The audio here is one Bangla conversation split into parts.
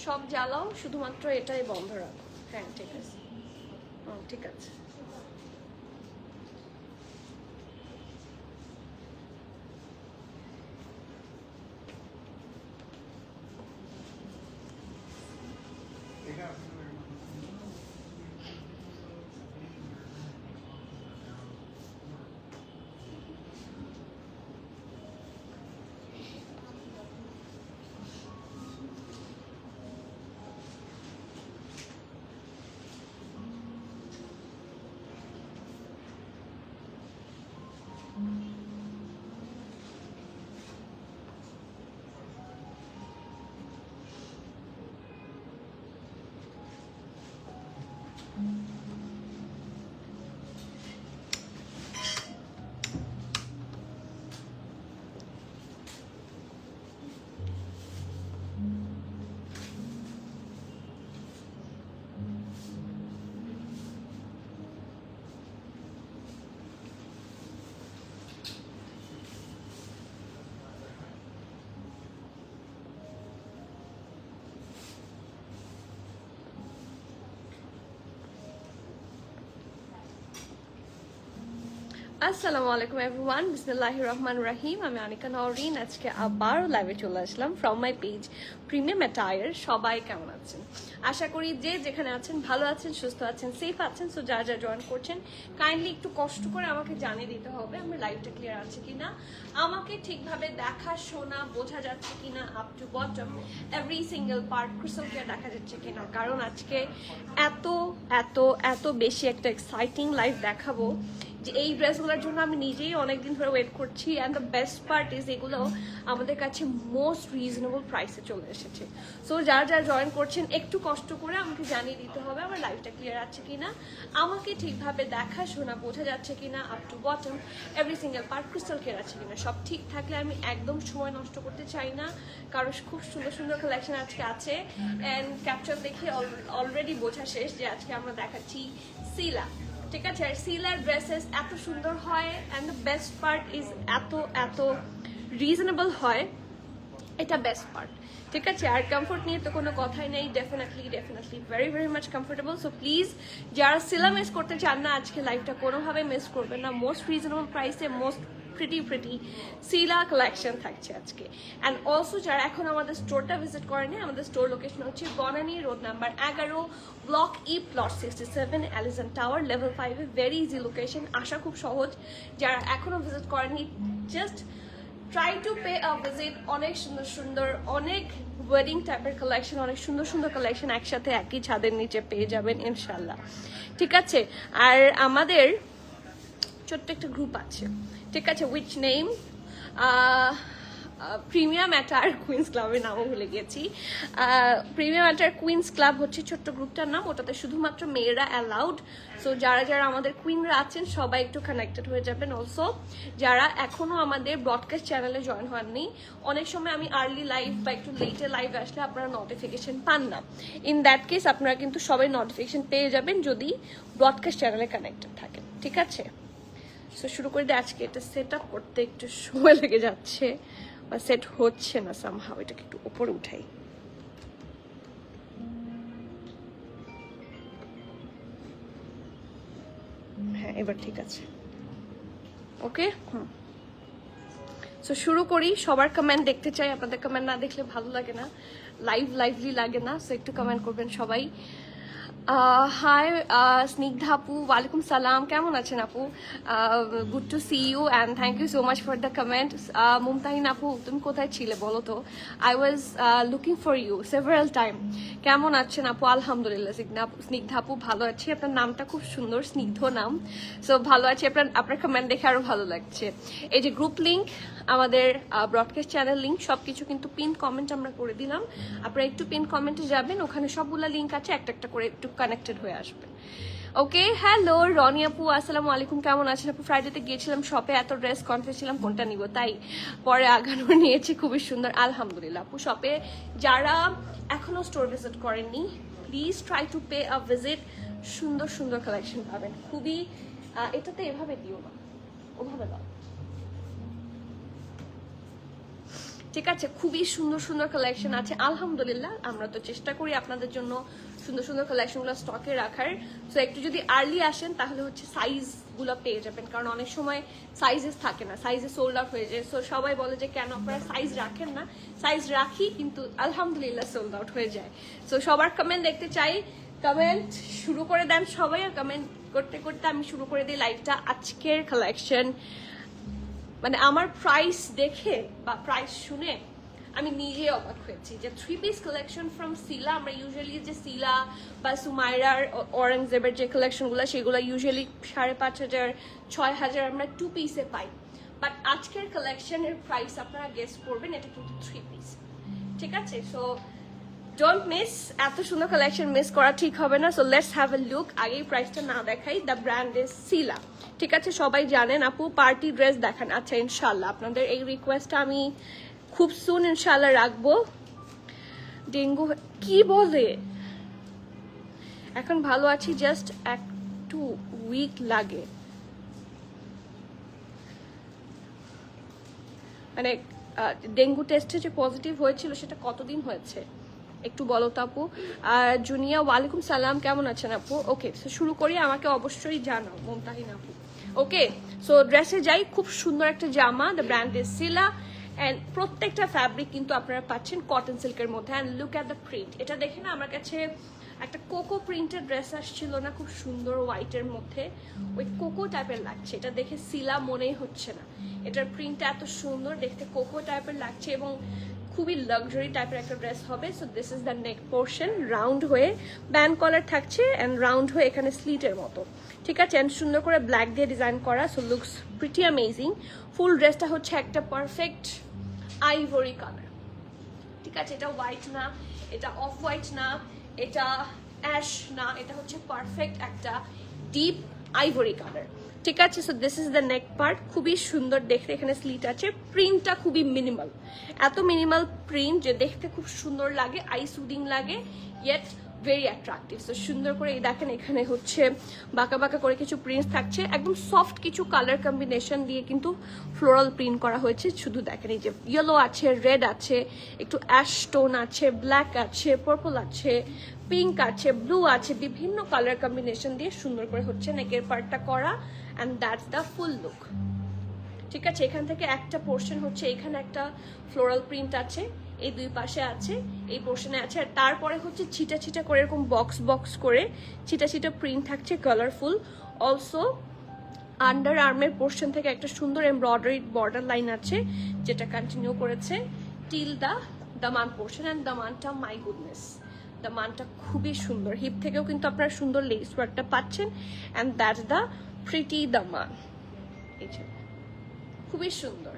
সব জ্বালাও, শুধুমাত্র এটাই বন্ধ রাখো। হ্যাঁ ঠিক আছে, ঠিক আছে। আসসালামু আলাইকুম এভরিওয়ান, বিসমিল্লাহির রহমানির রহিম। আমি আনিকা নওরিন। আজকে আবার লাইভে চলে আসলাম from my page premium attire. সবাই কেমন আছেন? আশা করি যে যেখানে আছেন ভালো আছেন, সুস্থ আছেন, সেফ আছেন। সো যা যা জয়েন করছেন কাইন্ডলি একটু কষ্ট করে আমাকে জানিয়ে দিতে হবে আমার লাইভটা ক্লিয়ার আছে কিনা, আমাকে ঠিকভাবে দেখা শোনা বোঝা যাচ্ছে কিনা, up to bottom every single part crystal clear দেখা যাচ্ছে কিনা। কারণ আজকে এত এত এত বেশি একটা এক্সাইটিং লাইভ দেখাবো যে এই ড্রেসগুলোর জন্য আমি নিজেই অনেকদিন ধরে ওয়েট করছি। And the best part is এগুলো আমাদের কাছে মোস্ট রিজনেবল প্রাইসে চলে এসেছে। সো যারা যারা জয়েন করছেন একটু কষ্ট করে আমাকে জানিয়ে দিতে হবে আমার লাইফটা ক্লিয়ার আছে কিনা, আমাকে ঠিকভাবে দেখা শোনা বোঝা যাচ্ছে কিনা, up to bottom every single part crystal clear আছে কিনা। সব ঠিক থাকলে আমি একদম সময় নষ্ট করতে চাই না, কারণ খুব সুন্দর সুন্দর কালেকশন আজকে আছে। অ্যান্ড ক্যাপচার দেখে অলরেডি বোঝা শেষ যে আজকে আমরা দেখাচ্ছি সিলা। ঠিক আছে, আর সিলার ড্রেসেস এত সুন্দর হয় and the best part is এত এত রিজনেবল হয়, এটা বেস্ট পার্ট। ঠিক আছে, আর কমফোর্ট নিয়ে তো কোনো কথাই নেই। Definitely very very much comfortable. So please যারা সিলা মিস করতে চান না আজকে লাইভটা কোনোভাবে মিস করবেন না। মোস্ট রিজনেবল প্রাইসে মোস্ট প্রিটি সিলা কালেকশন থাকছে আজকে। অ্যান্ড অলসো যারা এখন আমাদের স্টোরটা ভিজিট করেনি, আমাদের স্টোর লোকেশন হচ্ছে Banani road number 11, block E, plot 67, Allison tower, level 5-এ। ভেরি ইজি লোকেশন, আসা খুব সহজ। যারা এখনো ভিজিট করেনি just try to pay a visit. অনেক সুন্দর সুন্দর অনেক ওয়েডিং টাইপের কালেকশন, অনেক সুন্দর সুন্দর কালেকশন একসাথে একই ছাদের নিচে পেয়ে যাবেন ইনশাল্লাহ। ঠিক আছে, আর আমাদের ছোট্ট একটা গ্রুপ আছে, ঠিক আছে, which name premium attire queens ক্লাবের নামও ভুলে গেছি। প্রিমিয়াম অ্যাটায়ার কুইন্স ক্লাব হচ্ছে ছোট্ট গ্রুপটার নাম, ওটাতে শুধুমাত্র মেয়েরা অ্যালাউড। সো যারা যারা আমাদের কুইনরা আছেন সবাই একটু কানেক্টেড হয়ে যাবেন। অলসো যারা এখনো আমাদের ব্রডকাস্ট চ্যানেলে জয়েন হননি, অনেক সময় আমি আর্লি লাইভ বা একটু লেটে লাইভ আসলে আপনারা নোটিফিকেশন পান না। ইন দ্যাট কেস আপনারা কিন্তু সবাই নোটিফিকেশন পেয়ে যাবেন যদি ব্রডকাস্ট চ্যানেলে কানেক্টেড থাকেন। ঠিক আছে, সো শুরু করে দিয়ে আজকে এটা সেট আপ করতে একটু সময় লেগে যাচ্ছে বা সেট হচ্ছে না সামহাও। এটাকে একটু উপরে উঠাই। হ্যাঁ এবার ঠিক আছে, ওকে। সো শুরু করি। সবার কমেন্ট দেখতে চাই, আপনাদের কমেন্ট না দেখলে ভালো লাগে না, লাইভলি লাগে না। সো একটু কমেন্ট করবেন সবাই। হাই স্নিগ্ধা আপু, ওয়ালাইকুম সালাম, কেমন আছেন আপু? Good to see you and thank you so much for the comment. Mumtahin আপু, তুমি কোথায় ছিলে বলো তো? I was looking for you several time. কেমন আছেন আপু? আলহামদুলিল্লাহ। স্নিগ্ধা আপু ভালো আছি, আপনার নামটা খুব সুন্দর, স্নিগ্ধ নাম। সো ভালো আছি, আপনার কমেন্ট দেখে আরো ভালো লাগছে। এই যে গ্রুপ লিঙ্ক, আমাদের ব্রডকাস্ট চ্যানেল লিঙ্ক, সবকিছু কিন্তু পিন কমেন্ট আমরা করে দিলাম। আপনারা একটু পিন কমেন্টে যাবেন, ওখানে সবগুলা লিঙ্ক আছে, একটা একটা করে একটু কানেক্টেড হয়ে আসবেন। ওকে, হ্যালো রনি আপু, আসসালামু আলাইকুম, কেমন আছেন আপু? ফ্রাইডেতে গিয়েছিলাম শপে, এত ড্রেস কনফিউজ ছিলাম কোনটা নিব, তাই পরে আগানো নিয়েছি, খুবই সুন্দর আলহামদুলিল্লাহ। আপু শপে যারা এখনো স্টোর ভিজিট করেননি please try to pay a visit. সুন্দর সুন্দর কালেকশন পাবেন খুবই। এটাতে এভাবে দিও না, ওভাবে দাও। ঠিক আছে, খুবই সুন্দর সুন্দর কালেকশন আছে আলহামদুলিল্লাহ। আমরা তো চেষ্টা করি আপনাদের জন্য সুন্দর সুন্দর কালেকশনগুলো স্টকে রাখার। সো একটু যদি আর্লি আসেন তাহলে হচ্ছে সাইজগুলো পেয়ে যাবেন, কারণ অনেক সময় সাইজেস থাকে না, সাইজে সোল্ড আউট হয়ে যায়। সো সবাই বলে যে কেন আপনারা সাইজ রাখেন না, সাইজ রাখি কিন্তু আলহামদুলিল্লাহ সোল্ড আউট হয়ে যায়। সো সবার কমেন্ট দেখতে চাই, কমেন্ট শুরু করে দেন সবাই, আর কমেন্ট করতে করতে আমি শুরু করে দিই লাইভটা। আজকের কালেকশন মানে আমার প্রাইস দেখে বা প্রাইস শুনে আমি নিজে অবাক হয়েছি যে 3 পিস কালেকশন ফ্রম সিলা। আমরা ইউজুয়ালি যে সিলা বা সুমাইরার অরেঞ্জেবের যে কালেকশনগুলো সেগুলো ইউজুয়ালি 5,500 6,000 আমরা 2 পিসে পাই, বাট আজকের কালেকশনের প্রাইস আপনারা গেস করবেন এটা কিন্তু 3 পিস। ঠিক আছে, সো ডোন্ট মিস, এত সুন্দর কালেকশন মিস করা ঠিক হবে না। So let's have a look. আগেই প্রাইসটা না দেখাই, দ্য ব্র্যান্ড ইজ সিলা। ঠিক আছে, সবাই জানেন আপু পার্টি ড্রেস দেখান। আচ্ছা ইনশাল্লাহ আপনাদের এই রিকোয়েস্টটা আমি খুব সুন ইনশাল্লাহ রাখবো। ডেঙ্গু কি বলে, এখন ভালো আছি, জাস্ট একটু উইক লাগে, মানে ডেঙ্গু টেস্টে যে পজিটিভ হয়েছিল সেটা কতদিন হয়েছে একটু বলো তো আপু। আর জুনিয়া ওয়ালাইকুম সালাম, কেমন আছেন আপু? ওকে, সো শুরু করি, আমাকে অবশ্যই জানাও মুমতাহিন আপু। ওকে, সো ড্রেসে যাই। খুব সুন্দর একটা জামা, দ্য ব্র্যান্ড ইজ সিলা, অ্যান্ড প্রত্যেকটা ফ্যাব্রিক কিন্তু আপনারা পাচ্ছেন কটন সিল্কের মধ্যে। And look at the print, এটা দেখে না আমার কাছে একটা কোকো প্রিন্টের ড্রেস আসছিল না, খুব সুন্দর হোয়াইটের মধ্যে, ওই কোকো টাইপের লাগছে। এটা দেখে সিলা মনেই হচ্ছে না, এটার প্রিন্টটা এত সুন্দর, দেখতে কোকো টাইপের লাগছে এবং খুবই লাক্সারি টাইপের একটা ড্রেস হবে। So this is the neck portion, round হয়ে ব্যান্ড কলার থাকছে অ্যান্ড রাউন্ড হয়ে এখানে স্লিটের মতো। ঠিক আছে, অ্যান্ড সুন্দর করে ব্ল্যাক দিয়ে ডিজাইন করা। So looks pretty amazing. Full ড্রেসটা হচ্ছে একটা পারফেক্ট আইভরি কালার। ঠিক আছে, এটা হোয়াইট না, এটা অফ হোয়াইট না, এটা অ্যাশ না, এটা হচ্ছে পারফেক্ট একটা ডিপ আইভরি কালার। ঠিক আছে, so this is the neck part, খুবই সুন্দর দেখতে। এখানে স্লিট আছে, প্রিন্টটা খুবই মিনিমাল, এত মিনিমাল প্রিন্ট যে দেখতে খুব সুন্দর লাগে, আই সুদিং লাগে, ইয়েট ভেরি অ্যাট্রাকটিভ। সো সুন্দর করে এই দেখেন এখানে হচ্ছে বাঁকা বাঁকা করে কিছু প্রিন্টস থাকছে, একদম সফট কিছু কালার কম্বিনেশন দিয়ে কিন্তু ফ্লোরাল প্রিন্ট করা হয়েছে। শুধু দেখেন এই যে ইয়েলো আছে, রেড আছে, একটু অ্যাশ টোন আছে, ব্ল্যাক আছে, পার্পল আছে, পিঙ্ক আছে, ব্লু আছে, বিভিন্ন কালার কম্বিনেশন দিয়ে সুন্দর করে হচ্ছে নেকের পার্টটা করা। And that's the full look. ঠিক আছে, এখান থেকে একটা পোর্শন হচ্ছে, এখানে একটা ফ্লোরাল প্রিন্ট আছে, এই দুই পাশে আছে, এই পোর্শনে আছে, আর তারপরে হচ্ছে ছিটা ছিটা করে এরকম বক্স বক্স করে ছিটা ছিটা প্রিন্ট থাকছে কালারফুল। অলসো আন্ডার আর্মের পোর্শন থেকে একটা সুন্দর এমব্রয়ডারি বর্ডার লাইন আছে যেটা কন্টিনিউ করেছে till the Daman portion. And দামানটা my goodness, দামানটা খুবই সুন্দর, হিপ থেকেও কিন্তু আপনারা সুন্দর লেস ওয়ার্কটা পাচ্ছেন। অ্যান্ড দ্যাটস দ্য প্রিটি দামান, এই যে খুবই সুন্দর।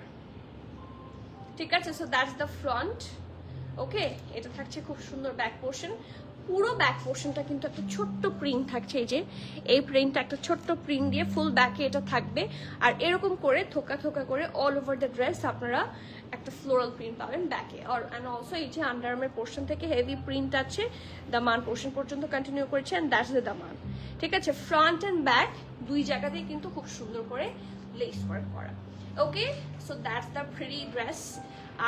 ঠিক আছে, সো দ্যাটস দ্য ফ্রন্ট। ওকে, এটা থাকছে খুব সুন্দর ব্যাক পোর্শন, পুরো ব্যাক পোর্শনটা কিন্তু একটা ছোট্ট প্রিন্ট থাকছে, এই যে এই প্রিন্টটা একটা ছোট্ট প্রিন্ট দিয়ে ফুল ব্যাকে এটা থাকবে। আর এরকম করে থোকা থোকা করে অল ওভার দ্য ড্রেস আপনারা একটা ফ্লোরাল প্রিন্ট পাবেন ব্যাকে। আর অ্যান্ড অলসো এই যে আন্ডারআর্মের পোর্শন থেকে হেভি প্রিন্ট আছে, দামান পোর্শন পর্যন্ত কন্টিনিউ করেছে, অ্যান্ড দ্যাটস দ্য দামান। ঠিক আছে, ফ্রন্ট অ্যান্ড ব্যাক দুই জায়গাতেই কিন্তু খুব সুন্দর করে লেস ওয়ার্ক করা। Okay, so that's the pretty dress.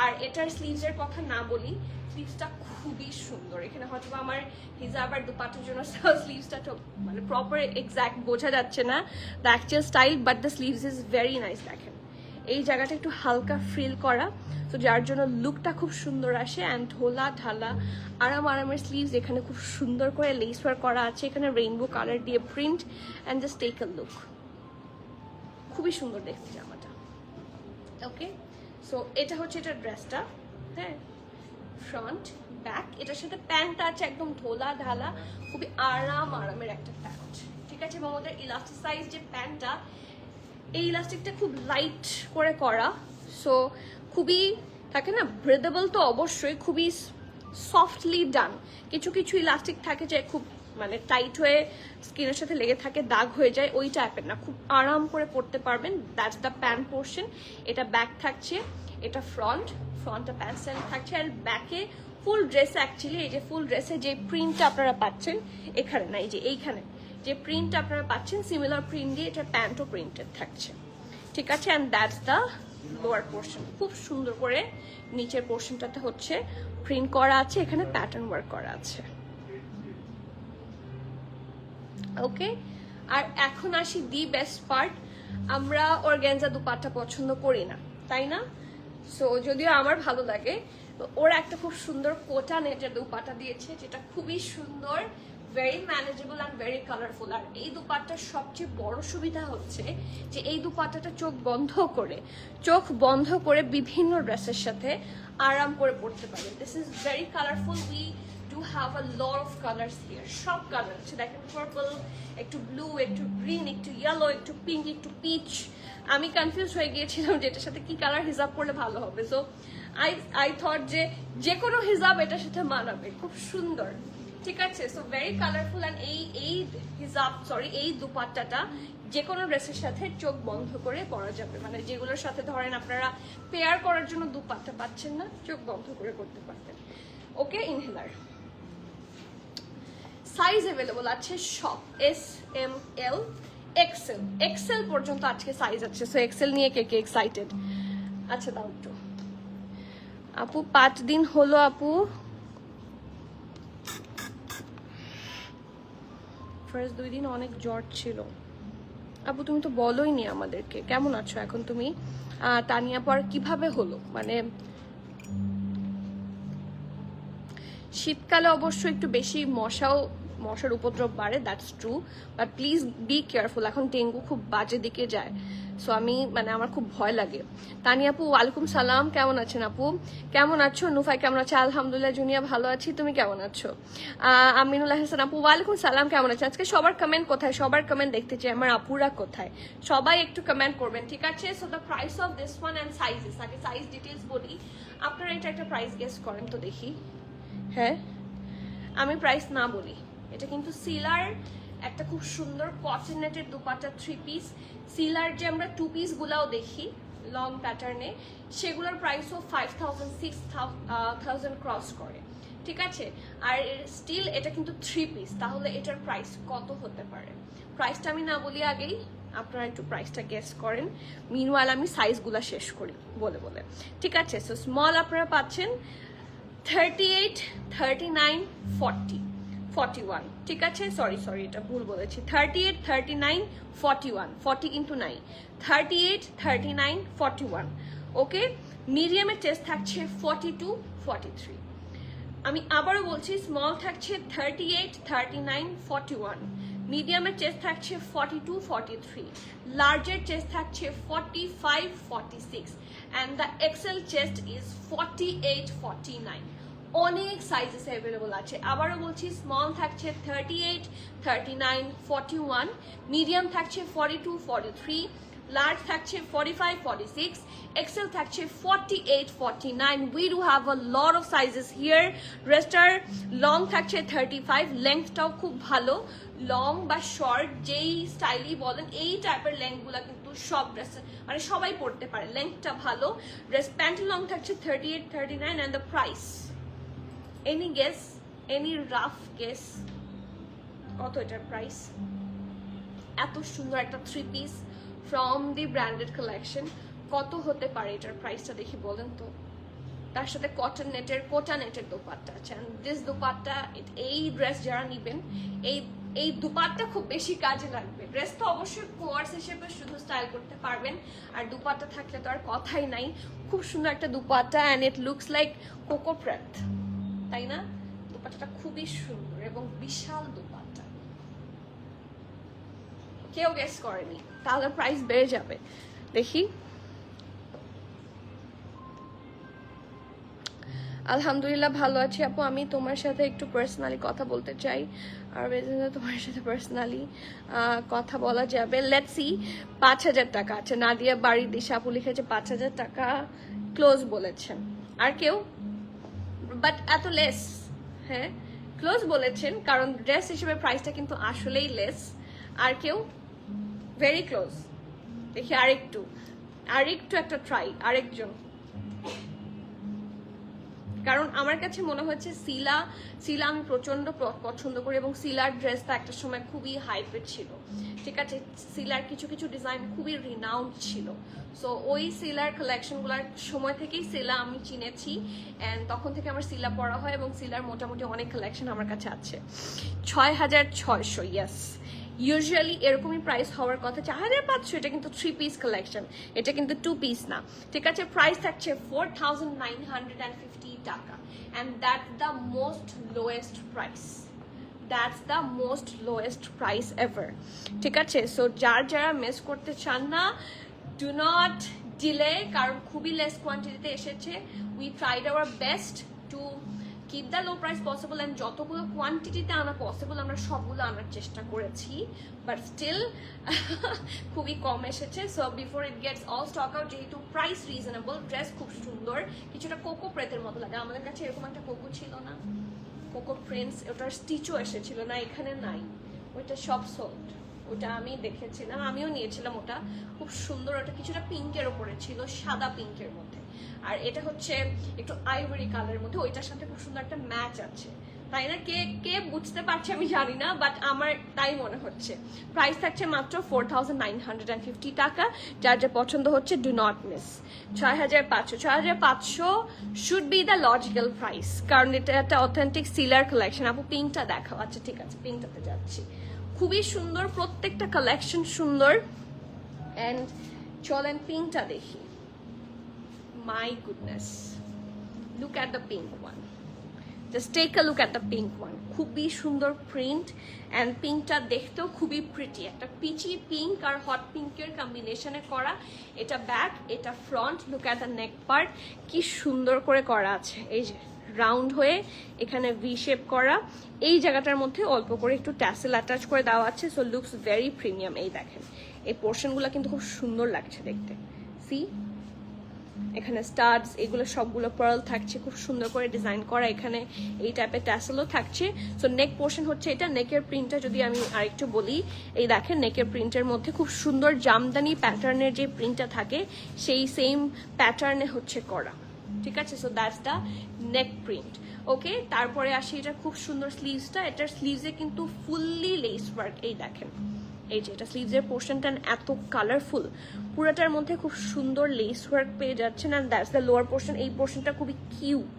আর এটার স্লিভসের কথা না বলি, স্লিভসটা খুবই সুন্দর। এখানে হয়তো আমার হিজাব আর দুপাটার জন্য স্লিভসটা মানে প্রপার এক্সাক্ট বোঝা যাচ্ছে না the actual style, but the sleeves is very nice. দেখেন এই জায়গাটা একটু হালকা ফ্রিল করা, তো যার জন্য লুকটা খুব সুন্দর আসে। অ্যান্ড ঢোলা ঢালা আরামের স্লিভস, এখানে খুব সুন্দর করে লেস ওয়ার্ক করা আছে, এখানে রেইনবো কালার দিয়ে print. And just take a look, খুবই সুন্দর দেখতে জামাটা। ওকে, সো এটা হচ্ছে এটার ড্রেসটা, হ্যাঁ, ফ্রন্ট ব্যাক। এটার সাথে প্যান্টটা আছে একদম ঢোলা ঢালা, খুবই আরামের একটা প্যান্ট। ঠিক আছে, এবং ওদের ইলাস্টিসাইজ যে প্যান্টটা, এই ইলাস্টিকটা খুব লাইট করে করা, সো খুবই থাকে না ব্রেদেবল, তো অবশ্যই খুবই সফটলি ডান। কিছু কিছু ইলাস্টিক থাকে যে খুব মানে টাইট হয়ে স্কিনের সাথে লেগে থাকে, দাগ হয়ে যায়, ওই টাইপের না, খুব আরাম করে পরতে পারবেন। That's the pant portion. এটা ব্যাক থাকছে, এটা ফ্রন্টটা প্যান্ট স্টাইল থাকছে। আর ব্যাকে ফুল ড্রেস, অ্যাকচুয়ালি এই যে ফুল ড্রেসে যে প্রিন্টটা আপনারা পাচ্ছেন এখানে না, এই যে এইখানে যে প্রিন্টটা আপনারা পাচ্ছেন সিমিলার প্রিন্ট দিয়ে এটা প্যান্টও প্রিন্টেড থাকছে। ঠিক আছে, and that's the lower portion. খুব সুন্দর করে নিচের পোর্শনটাতে হচ্ছে প্রিন্ট করা আছে, এখানে প্যাটার্ন ওয়ার্ক করা আছে। ওকে, আর এখন আসি দি বেস্ট পার্ট, আমরা অর্গানজা দুপাট্টা পছন্দ করি না, তাই না? সো যদিও আমার ভালো লাগে, ওরা একটা খুব সুন্দর কোটা নেটের দুপাট্টা দিয়েছে, যেটা খুবই সুন্দর, very manageable and very colourful. আর এই দুপাট্টার সবচেয়ে বড় সুবিধা হচ্ছে যে এই দুপাট্টাটা চোখ বন্ধ করে বিভিন্ন ড্রেসের সাথে আরাম করে পরতে পারে। This is very colourful, we do have a lot of colours here, সব কালার আছে দেখেন, পার্পল, একটু ব্লু, একটু গ্রিন, একটু ইয়েলো, একটু পিঙ্ক, একটু পিচ। আমি কনফিউজ হয়ে গিয়েছিলাম যে এটার সাথে কি কালার হিসাব করলে ভালো হবে। সো আই থট যে কোনো হিসাব এটার সাথে মানাবে, খুব সুন্দর, ঠিক আছে? সো ভেরি কালারফুল, অ্যান্ড এই দুপাট্টাটা যে কোনো ড্রেসের সাথে চোখ বন্ধ করে পরা যাবে, মানে যেগুলোর সাথে ধরেন আপনারা পেয়ার করার জন্য দুপাট্টা পাচ্ছেন না, চোখ বন্ধ করে করতে পারতেন। ওকে, ইনহেলার সাইজ অ্যাভেলেবল আছে সব, S, M, L, XL পর্যন্ত আজকে সাইজ আছে। সো XL নিয়ে কে এক্সাইটেড? আচ্ছা দাও একটু আপু, 5 দিন হলো আপু, ফার্স্ট 2 দিন অনেক জ্বর ছিল আপু, তুমি তো বলোই নি আমাদেরকে কেমন আছো এখন তুমি। তানিয়া পর কিভাবে হলো, মানে শীতকালে অবশ্য একটু বেশি মশার উপদ্রব বাড়ে, that's true, but please be careful, এখন ডেঙ্গু খুব বাজে দিকে যায়। সো আমার খুব ভয় লাগে। তানিয়া আপু ওয়ালাইকুম সালাম, কেমন আছেন আপু? কেমন আছো? নুফাই কেমন আছে? আলহামদুলিল্লাহ জুনিয়া ভালো আছি, তুমি কেমন আছো? আমিনুল্লাহ হাসান আপু ওয়ালাইকুম সালাম, কেমন আছেন? আজকে সবার কমেন্ট কোথায়? সবার কমেন্ট দেখতে চাই, আমার আপুরা কোথায়? সবাই একটু কমেন্ট করবেন, ঠিক আছে? So the price of this one and sizes, আগে সাইজ ডিটেলস বলি, আপনারা এটা একটা প্রাইস গেস করেন তো দেখি। হ্যাঁ, আমি প্রাইস না বলি, এটা কিন্তু সিলার একটা খুব সুন্দর কটন নেটের দুপাট্টা 3 পিস। সিলার যে আমরা 2 পিস গুলাও দেখি লং প্যাটার্নে, সেগুলোর প্রাইসও 5,000 6,000 ক্রস করে, ঠিক আছে? আর স্টিল এটা কিন্তু 3 পিস, তাহলে এটার প্রাইস কত হতে পারে? প্রাইসটা আমি না বলি আগেই আপনারা একটু প্রাইসটা গেস করেন, মিনওয়াইল আমি সাইজগুলা শেষ করি বলে, ঠিক আছে? সো স্মল আপনারা পাচ্ছেন 38, 39, 40, 41, ঠিক আছে? সরি এটা ভুল বলেছি, 38, 39, 41, 40 কিন্তু নাই, 38, 39, 41। ওকে, মিডিয়ামের চেস্ট থাকছে 42, 43। আমি আবারও বলছি, স্মল থাকছে 38, 39, 41, মিডিয়ামের চেস্ট থাকছে 42, 43, লার্জের চেস্ট থাকছে 45, 46, and the XL chest is 48, 49. অনেক সাইজেস অ্যাভেলেবল আছে। আবারও বলছি, স্মল থাকছে 38, 39, 41, মিডিয়াম থাকছে 42, 43, লার্জ থাকছে 45, 46, XL থাকছে 48, 49. We do have a lot of sizes here. ড্রেসটার লং থাকছে 35, লেন্থটাও খুব ভালো, লং বা শর্ট যেই স্টাইলই বলেন, এই টাইপের লেন্থগুলা কিন্তু সব ড্রেস মানে সবাই পরতে পারে, লেন্থটা ভালো। ড্রেস প্যান্ট লং থাকছে 38, 39, and the price, any guess, any rough guess কত এটার প্রাইস? এত সুন্দর একটা 3 piece from the branded collection, কত হতে পারে এটার প্রাইসটা দেখি বলেন তো। তার সাথে কোটা নেটের দোপাট্টা আছে, দিস দোপাট্টা, এই ড্রেস যারা নিবেন, এই দুপাট্টা খুব বেশি কাজে লাগবে। ড্রেস তো অবশ্যই কোয়ার্স হিসেবে শুধু স্টাইল করতে পারবেন, আর দুপাট্টা থাকলে তো আর কথাই নাই। খুব সুন্দর একটা dupatta, and it looks like কোকো প্রেথ, তাই না? দুপাট্টাটা খুবই সুন্দর এবং বিশাল দুপাট্টা, কেউ গেস করেনি, তাহলে প্রাইস বেড়ে যাবে। দেখি, আলহামদুলিল্লাহ ভালো আছি আপু, আমি তোমার সাথে একটু পার্সোনালি কথা বলতে চাই। আর তোমার সাথে পার্সোনালি কথা বলা যাবে, লেটস সি। 5,000 টাকা আছে, নাদিয়া বাড়ির দিশা আপু লিখেছে 5,000 টাকা ক্লোজ বলেছেন। আর কেউ? বাট এত লেস, হ্যাঁ ক্লোজ বলেছেন, কারণ ড্রেস হিসেবে প্রাইসটা কিন্তু আসলেই লেস। আর কেউ? Very close. দেখি আরেকটু একটা ট্রাই, আরেকজন। কারণ আমার কাছে মনে হচ্ছে সিলা সিলা আমি প্রচন্ড পছন্দ করি, এবং সিলার ড্রেসটা একটা সময় খুবই হাইপেড ছিল, ঠিক আছে। সিলার কিছু কিছু ডিজাইন খুবই রিনাউন্ড ছিল। সো ওই সিলার কালেকশনগুলোর সময় থেকেই সিলা আমি চিনেছি, অ্যান্ড তখন থেকে আমার সিলা পরা হয়, এবং সিলার মোটামুটি অনেক কালেকশন আমার কাছে আছে। 6,600, ইয়েস। ইউজুয়ালি এরকমই প্রাইস হওয়ার কথা, 4,500। এটা কিন্তু 3 পিস কালেকশন, এটা কিন্তু 2 পিস না, ঠিক আছে। প্রাইস থাকছে 4,950 টাকা, and that's the most lowest price, that's the most lowest price ever, ঠিক আছে। সো যারা মিস করতে চান না, ডু নট ডিলে, কারণ খুবই লেস কোয়ান্টিটিতে এসেছে। We tried our best to keep the low price possible, and যতগুলো কোয়ান্টিটিতে আনা পসিবল আমরা সবগুলো আনার চেষ্টা করেছি, বাট স্টিল খুবই কম এসেছে। So before it gets all stock out, যেহেতু প্রাইস রিজনেবল, ড্রেস খুব সুন্দর, কিছুটা কোকো প্রেতের মতো লাগে। আমাদের কাছে এরকম একটা কোকো ছিল না, কোকো প্রিন্স, ওটার স্টিচও এসেছিল না, এখানে নাই, ওইটা সব সোল্ড। ওটা আমি দেখেছিলাম, আমিও নিয়েছিলাম, ওটা খুব সুন্দর, ওটা কিছুটা পিঙ্কের ওপরে ছিল, সাদা পিঙ্কের মধ্যে। আর এটা হচ্ছে একটু আইভরি কালারের মধ্যে, ওইটার সাথে খুব সুন্দর একটা ম্যাচ আছে, তাই না? কে কে বুঝতে পারছে আমি জানি না, বাট আমার তাই মনে হচ্ছে। প্রাইস থাকছে মাত্র 4,950 টাকা। যার যা পছন্দ হচ্ছে, do not miss. 6,500 should be the logical price, কারণ এটা একটা অথেন্টিক সিলার কালেকশন। আপু পিঙ্কটা দেখাও। আচ্ছা ঠিক আছে, পিঙ্কটাতে যাচ্ছি। খুবই সুন্দর, প্রত্যেকটা কালেকশন সুন্দর, অ্যান্ড চলেন পিঙ্কটা দেখি। My goodness, look at the pink one, just take a look at the pink one. খুবই সুন্দর প্রিন্ট, অ্যান্ড পিঙ্কটা দেখতেও খুবই প্রিটি, একটা পিচি পিঙ্ক আর হট পিঙ্কের কম্বিনেশনে করা। এটা ব্যাক, এটা front. Look at the neck part, কি সুন্দর করে করা আছে, এই যে রাউন্ড হয়ে এখানে ভি শেপ করা, এই জায়গাটার মধ্যে অল্প করে একটু ট্যাসেল অ্যাটাচ করে দেওয়া আছে। So looks very premium. এই দেখেন, এই পোর্শনগুলো কিন্তু খুব সুন্দর লাগছে দেখতে। সি, এখানে স্টাডস, এগুলো সবগুলো পার্ল থাকছে, খুব সুন্দর করে ডিজাইন করা। এখানে এই টাইপের ট্যাসেলও থাকছে। সো নেক পোর্শন হচ্ছে এটা। নেকের প্রিন্টটা যদি আমি আরেকটু বলি, এই দেখেন নেকের প্রিন্টের মধ্যে খুব সুন্দর জামদানি প্যাটার্নের যে প্রিন্টটা থাকে, সেই সেম প্যাটার্নে হচ্ছে করা, ঠিক আছে। So that's the neck print. Okay, তারপরে আসি এটা খুব সুন্দর স্লিভসটা। এটার স্লিভসে কিন্তু ফুললি লেস ওয়ার্ক, এই দেখেন, এই যে এটা স্লিভসের পোর্শনটা এত কালারফুল, পুরোটার মধ্যে খুব সুন্দর লেস ওয়ার্ক পেয়ে যাচ্ছেন। And that's the lower portion. এই পোর্শনটা খুবই কিউট,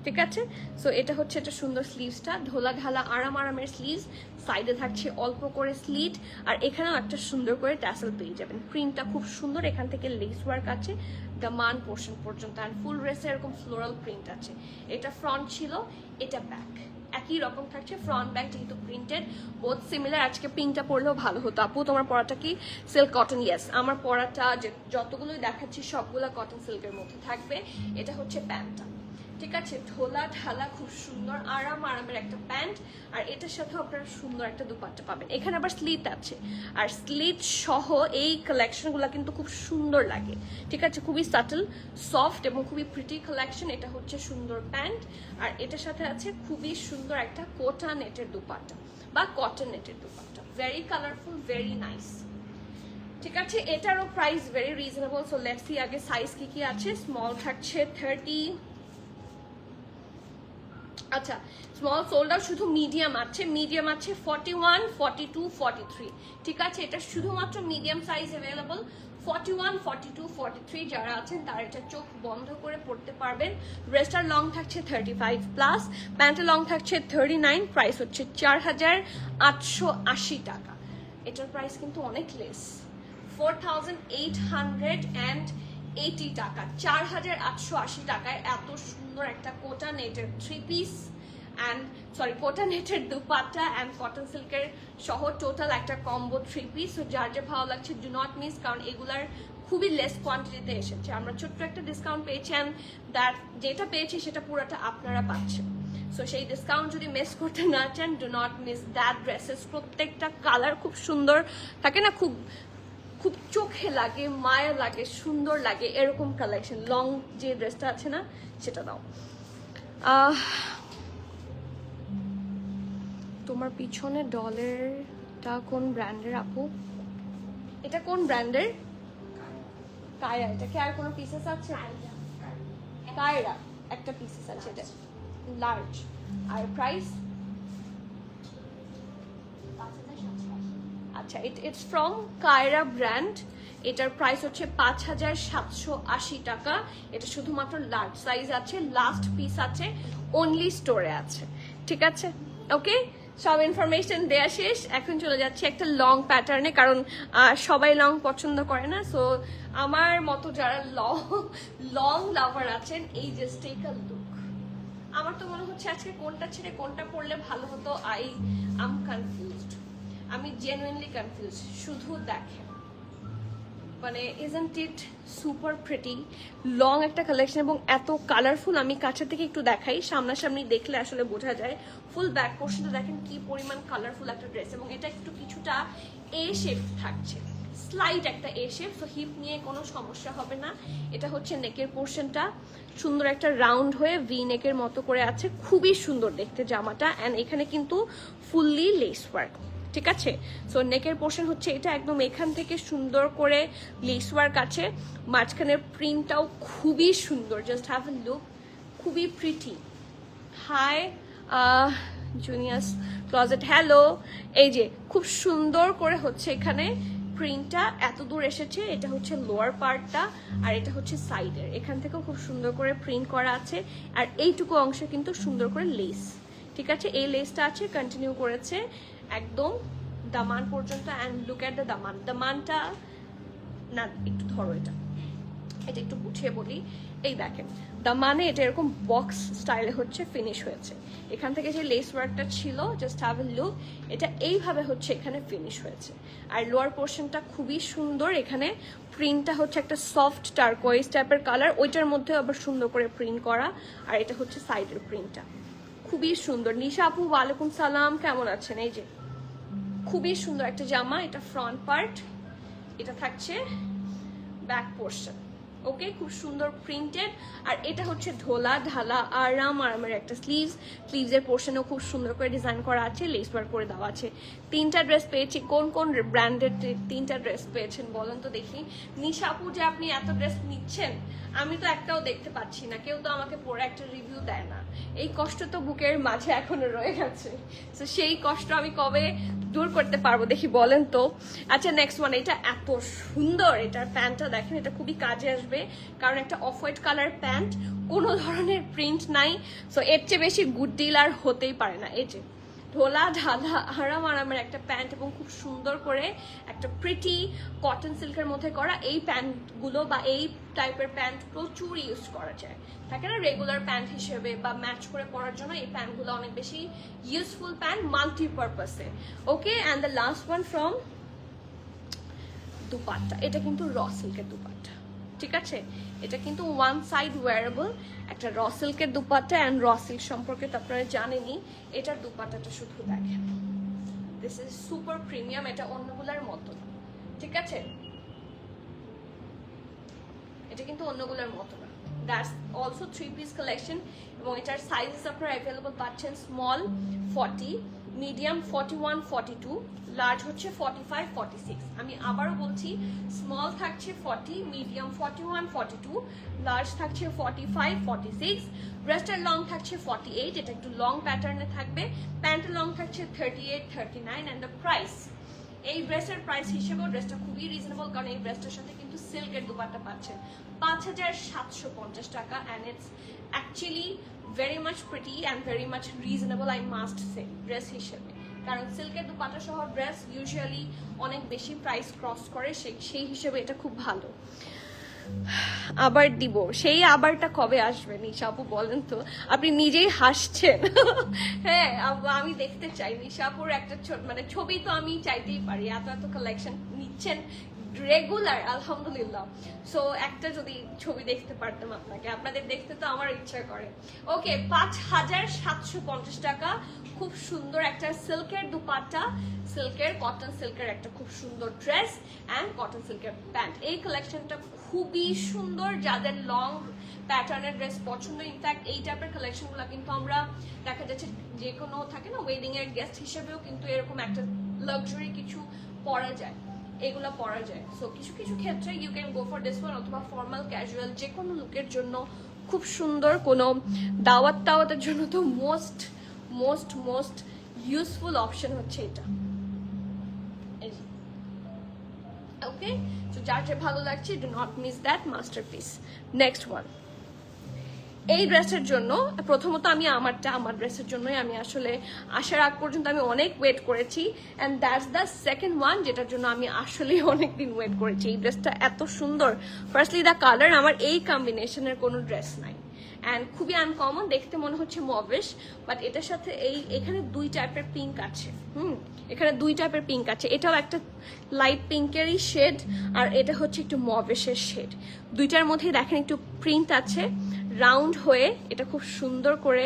ঠিক আছে। সো এটা হচ্ছে একটা সুন্দর স্লিভসটা, ঢোলা ঢালা আরামের স্লিভস, সাইডে থাকছে অল্প করে স্লিট, আর এখানেও একটা সুন্দর করে ট্যাসেল পেয়ে যাবেন। প্রিন্টটা খুব সুন্দর, এখান থেকে লেস ওয়ার্ক আছে দামান পোর্শন পর্যন্ত, অ্যান্ড ফুল ড্রেসে এরকম ফ্লোরাল প্রিন্ট আছে। এটা ফ্রন্ট ছিল, এটা ব্যাক, একই রকম থাকছে ফ্রন্ট ব্যাক, যেহেতু প্রিন্টেড বোথ সিমিলার। আজকে পিঙ্কটা পরলেও ভালো হতো। আপু তোমার পরাটা কি সিল্ক কটন? ইয়েস, আমার পরাটা যতগুলোই দেখাচ্ছি সবগুলো কটন সিল্কের মধ্যে থাকবে। এটা হচ্ছে প্যান্টটা, ঠিক আছে, ঢোলা ঢালা খুব সুন্দর আরামের একটা প্যান্ট, আর এটার সাথে আপনারা সুন্দর একটা দুপাট্টা পাবেন। এখানে আবার স্লিট আছে, আর স্লিট সহ এই কালেকশনগুলো কিন্তু খুব সুন্দর লাগে, ঠিক আছে। খুবই সাটল, সফট এবং খুবই প্রিটি কালেকশন। এটা হচ্ছে সুন্দর প্যান্ট, আর এটার সাথে আছে খুবই সুন্দর একটা কোটা নেটের দুপাট্টা বা কটন নেটের dupatta. Very colourful, very nice, ঠিক আছে। এটারও price very reasonable. So let's see আগে সাইজ কি আছে। স্মল থাকছে 30, আচ্ছা স্মল সোল্ড আউট, শুধু মিডিয়াম আছে, 41, 42, 43, ঠিক আছে। এটা শুধুমাত্র মিডিয়াম সাইজ অ্যাভেলেবল। 41, 42, 43 যারা আছেন তারা এটা চোখ বন্ধ করে পড়তে পারবেন। ড্রেসটার লং থাকছে 35 প্লাস, প্যান্টের লং থাকছে 39। প্রাইস হচ্ছে 4,880 টাকা। এটার প্রাইস কিন্তু অনেক লেস, 4,880 টাকা। 4,880 টাকায় এত সুন্দর একটা কোটা নেটের 3 পিস অ্যান্ড কোটা নেটের দুপাট্টা অ্যান্ড কটন সিল্কের সহ টোটাল একটা কম্বো 3 পিস। সো যার যে ভালো লাগছে ডু নট মিস, কারণ এগুলার খুবই লেস কোয়ান্টিটিতে এসেছে। আমরা ছোট্ট একটা ডিসকাউন্ট পেয়েছি, অ্যান্ড দ্যাট যেটা পেয়েছি সেটা পুরোটা আপনারা পাচ্ছেন। সো সেই ডিসকাউন্ট যদি মিস করতে না চান, do not miss that dresses. প্রত্যেকটা কালার খুব সুন্দর থাকে না, খুব খুব চোখে লাগে, মায়া লাগে, সুন্দর লাগে, এরকম কালেকশন। লং যে ড্রেসটা আছে না, সেটা দাও। তোমার পিছনে ডলেরটা কোন ব্র্যান্ডের আপু? এটা কোন ব্র্যান্ডের? কায়রা, এটা কি আর কোনো পিসেস আছে? কায়রা একটা পিসেস আছে, এটা লার্জ। আর প্রাইস? আচ্ছা, ইটস ফ্রম কায়রা ব্র্যান্ড। এটার প্রাইস হচ্ছে 5780 টাকা। এটা শুধুমাত্র লার্জ সাইজ আছে, লাস্ট পিস আছে, অনলি স্টোরে আছে। ঠিক আছে, ওকে, সব ইনফরমেশন দেয়া শেষ। এখন চলে যাচ্ছে একটা লং প্যাটার্নে, কারণ সবাই লং পছন্দ করে না। সো আমার মতো যারা লং লাভার আছেন, এই জাস্ট টেক আ লুক। আমার তো মনে হচ্ছে আজকে কোনটা ছেড়ে কোনটা পরলে ভালো হতো। আম কনফিউজড, আমি জেনুইনলি কনফিউজ। শুধু দেখেন, মানে isn't it super pretty? Long একটা কালেকশন এবং এত কালারফুল। আমি কাছে থেকে একটু দেখাই, সামনাসামনি দেখলে আসলে বোঝা যায়। ফুল ব্যাক পোর্শনটা দেখেন কি পরিমাণ কালারফুল একটা ড্রেস, এবং এটা একটু কিছুটা এ শেপ থাকছে, স্লাইড একটা এ শেপ। সো হিপ নিয়ে কোনো সমস্যা হবে না। এটা হচ্ছে নেকের পোর্শনটা, সুন্দর একটা রাউন্ড হয়ে ভি নেকের মতো করে আছে, খুবই সুন্দর দেখতে জামাটা। অ্যান্ড এখানে কিন্তু ফুললি লেস ওয়ার্ক। ঠিক আছে, সো নেকের পোর্শন হচ্ছে এটা, একদম এখান থেকে সুন্দর করে লেস ওয়ার্ক আছে। মাঝখানের প্রিন্টটাও খুবই সুন্দর, জাস্ট হ্যাভ এ লুক, খুবই pretty. Hi Junia's closet, hello. এই যে খুব সুন্দর করে হচ্ছে এখানে প্রিন্টটা এত দূর এসেছে। এটা হচ্ছে লোয়ার পার্টটা, আর এটা হচ্ছে সাইডের, এখান থেকেও খুব সুন্দর করে প্রিন্ট করা আছে। আর এইটুকু অংশে কিন্তু সুন্দর করে লেস। ঠিক আছে, এই লেসটা আছে, কন্টিনিউ করেছে একদম দামান পর্যন্ত। অ্যান্ড লুক অ্যাট দ্য দামান। দামানটা না, একটু ধরো, এটা একটু গুছিয়ে বলি। এই দেখেন, দামানে এটা এরকম বক্স স্টাইলে হচ্ছে ফিনিশ হয়েছে। এখান থেকে যে লেস ওয়ার্কটা ছিল, জাস্ট হ্যাভ এ লুক, এটা এইভাবে হচ্ছে এখানে ফিনিশ হয়েছে। আর লোয়ার পোর্শনটা খুবই সুন্দর, এখানে প্রিন্টটা হচ্ছে একটা সফট টার্কোয়েজ টাইপের কালার, ওইটার মধ্যে আবার সুন্দর করে প্রিন্ট করা। আর এটা হচ্ছে সাইডের প্রিন্টটা, খুবই সুন্দর। নিশা আপু, ওয়ালাইকুম সালাম, কেমন আছেন? এই যে খুবই সুন্দর একটা জামা, এটা ফ্রন্ট পার্ট, এটা থাকছে ব্যাক পোর্শন। ওকে, খুব সুন্দর প্রিন্টেড। আর এটা হচ্ছে ঢোলা ঢালা আরামের একটা স্লিভসের পোর্শনেও খুব সুন্দর করে ডিজাইন করা আছে, লেস ওয়ার্ক করে দেওয়া আছে। 3টা ড্রেস পেয়েছি। কোন কোন ব্র্যান্ডের 3টা ড্রেস পেয়েছেন বলেন তো দেখি। নিশা আপু, যে আপনি এত ড্রেস নিচ্ছেন, আমি তো একটাও দেখতে পাচ্ছি না, কেউ তো আমাকে পরে একটা রিভিউ দেয় না। এই কষ্ট তো বুকের মাঝে এখনো রয়ে গেছে। তো সেই কষ্ট আমি কবে দূর করতে পারবো দেখি, বলেন তো। আচ্ছা, নেক্সট ওয়ান, এটা এত সুন্দর। এটার প্যান্টটা দেখেন, এটা খুবই কাজে আসবে, কারণ একটা অফ হোয়াইট কালার প্যান্ট, কোনো ধরনের প্রিন্ট নাই। সো এর চেয়ে বেশি গুড ডিল আর হতেই পারে না। এই যে ঢোলা ঢালা আরামের একটা প্যান্ট, এবং খুব সুন্দর করে একটা প্রিটি কটন সিল্কের মধ্যে করা। এই প্যান্টগুলো বা এই টাইপের প্যান্ট প্রচুর ইউজ করা যায়, থাকে না রেগুলার প্যান্ট হিসেবে বা ম্যাচ করে পরার জন্য। এই প্যান্টগুলো অনেক বেশি ইউজফুল প্যান্ট, মাল্টিপারপাসে। Okay, and the last one from dupatta. এটা কিন্তু র সিল্কের দুপাট্টা। ঠিক আছে, এটা কিন্তু ওয়ান সাইড ওয়ারেবল একটা র সিল্কের দুপাট্টা। অ্যান্ড র সিল্ক সম্পর্কে তো আপনারা জানেনই। এটার দুপাট্টাটা শুধু দেখেন, দিস ইজ সুপার প্রিমিয়াম, এটা অন্যগুলার মতো না। ঠিক আছে, এটা কিন্তু অন্যগুলোর মতো না। দ্যাটস অলসো 3 পিস কালেকশন, এবং এটার সাইজেস আপনারা অ্যাভেলেবল পাচ্ছেন। স্মল 40, মিডিয়াম 41, 42, লার্জ হচ্ছে 45, 46। আমি আবারও বলছি, স্মল থাকছে 40, মিডিয়াম 41, 42, লার্জ থাকছে 45, 46, ড্রেসটার লং থাকছে 48, এটা একটু লং প্যাটার্নে থাকবে। প্যান্টের লং থাকছে 38, 39। অ্যান্ড দ্য প্রাইস, এই ড্রেসের প্রাইস হিসেবেও ড্রেসটা খুবই রিজনেবল, কারণ এই ড্রেসটার সাথে কিন্তু সিল্কের দুপাট্টা পাচ্ছেন 5750 টাকা। And it's actually very much pretty and very much reasonable, I must say, dress হিসেবে। কারণ সিল্কের দুপাট্টা সহ ড্রেস ইউজুয়ালি অনেক বেশি প্রাইস ক্রস করে, সেই হিসেবে এটা খুব ভালো। আবার দিব, সেই আবারটা কবে আসবে নিশা আপু বলেন তো? আপনি নিজেই হাসছেন। হ্যাঁ, আমি দেখতে চাই নিশা আপুর একটা মানে ছবি তো আমি চাইতেই পারি। এত এত কালেকশন নিচ্ছেন রেগুলার, আলহামদুলিল্লাহ। সো একটা যদি ছবি দেখতে পারতাম আপনাকে, আপনাদের দেখতে তো আমার ইচ্ছা করে। ওকে, 5750 টাকা, খুব সুন্দর একটা সিল্কের দুপাট্টা, সিল্কের কটন সিল্কের একটা খুব সুন্দর ড্রেস অ্যান্ড কটন সিল্কের প্যান্ট। এই কালেকশনটা খুবই সুন্দর। যাদের লং প্যাটার্নের ড্রেস পছন্দ, ইনফ্যাক্ট এই টাইপের কালেকশনগুলো কিন্তু আমরা দেখা যাচ্ছে যে কোনো থাকে না ওয়েডিং এর গেস্ট হিসেবেও কিন্তু এরকম একটা লাক্সারি কিছু পরা যায়। এগুলো পরা যায়। সো কিছু কিছু ক্ষেত্রে you can go for this one, অথবা ফর্মাল ক্যাজুয়াল যে কোনো লুকের জন্য খুব সুন্দর। কোনো দাওয়াতের জন্য তো most most most useful option হচ্ছে এটা। ওকে, সো যার যে ভালো লাগছে, do not miss that masterpiece. Next one, এই ড্রেসের জন্য প্রথমত আমি আমার ড্রেসের জন্যই আমি আসলে আসার আগ পর্যন্ত আমি অনেক ওয়েট করেছি, and that's the second one যেটার জন্য আমি আসলে অনেক দিন ওয়েট করেছি। এই ড্রেসটা এত সুন্দর, ফার্স্টলি দ্য কালার, আমার এই কম্বিনেশনের কোনো ড্রেস নাই, অ্যান্ড খুবই আনকমন, দেখতে মনে হচ্ছে মভিশ, বাট এটার সাথে এখানে দুই টাইপের পিঙ্ক আছে। এখানে দুই টাইপের পিঙ্ক আছে, এটাও একটা লাইট পিঙ্কেরই শেড, আর এটা হচ্ছে একটু মভিশের শেড। দুইটার মধ্যে দেখেন একটু প্রিন্ট আছে রাউন্ড হয়ে, এটা খুব সুন্দর করে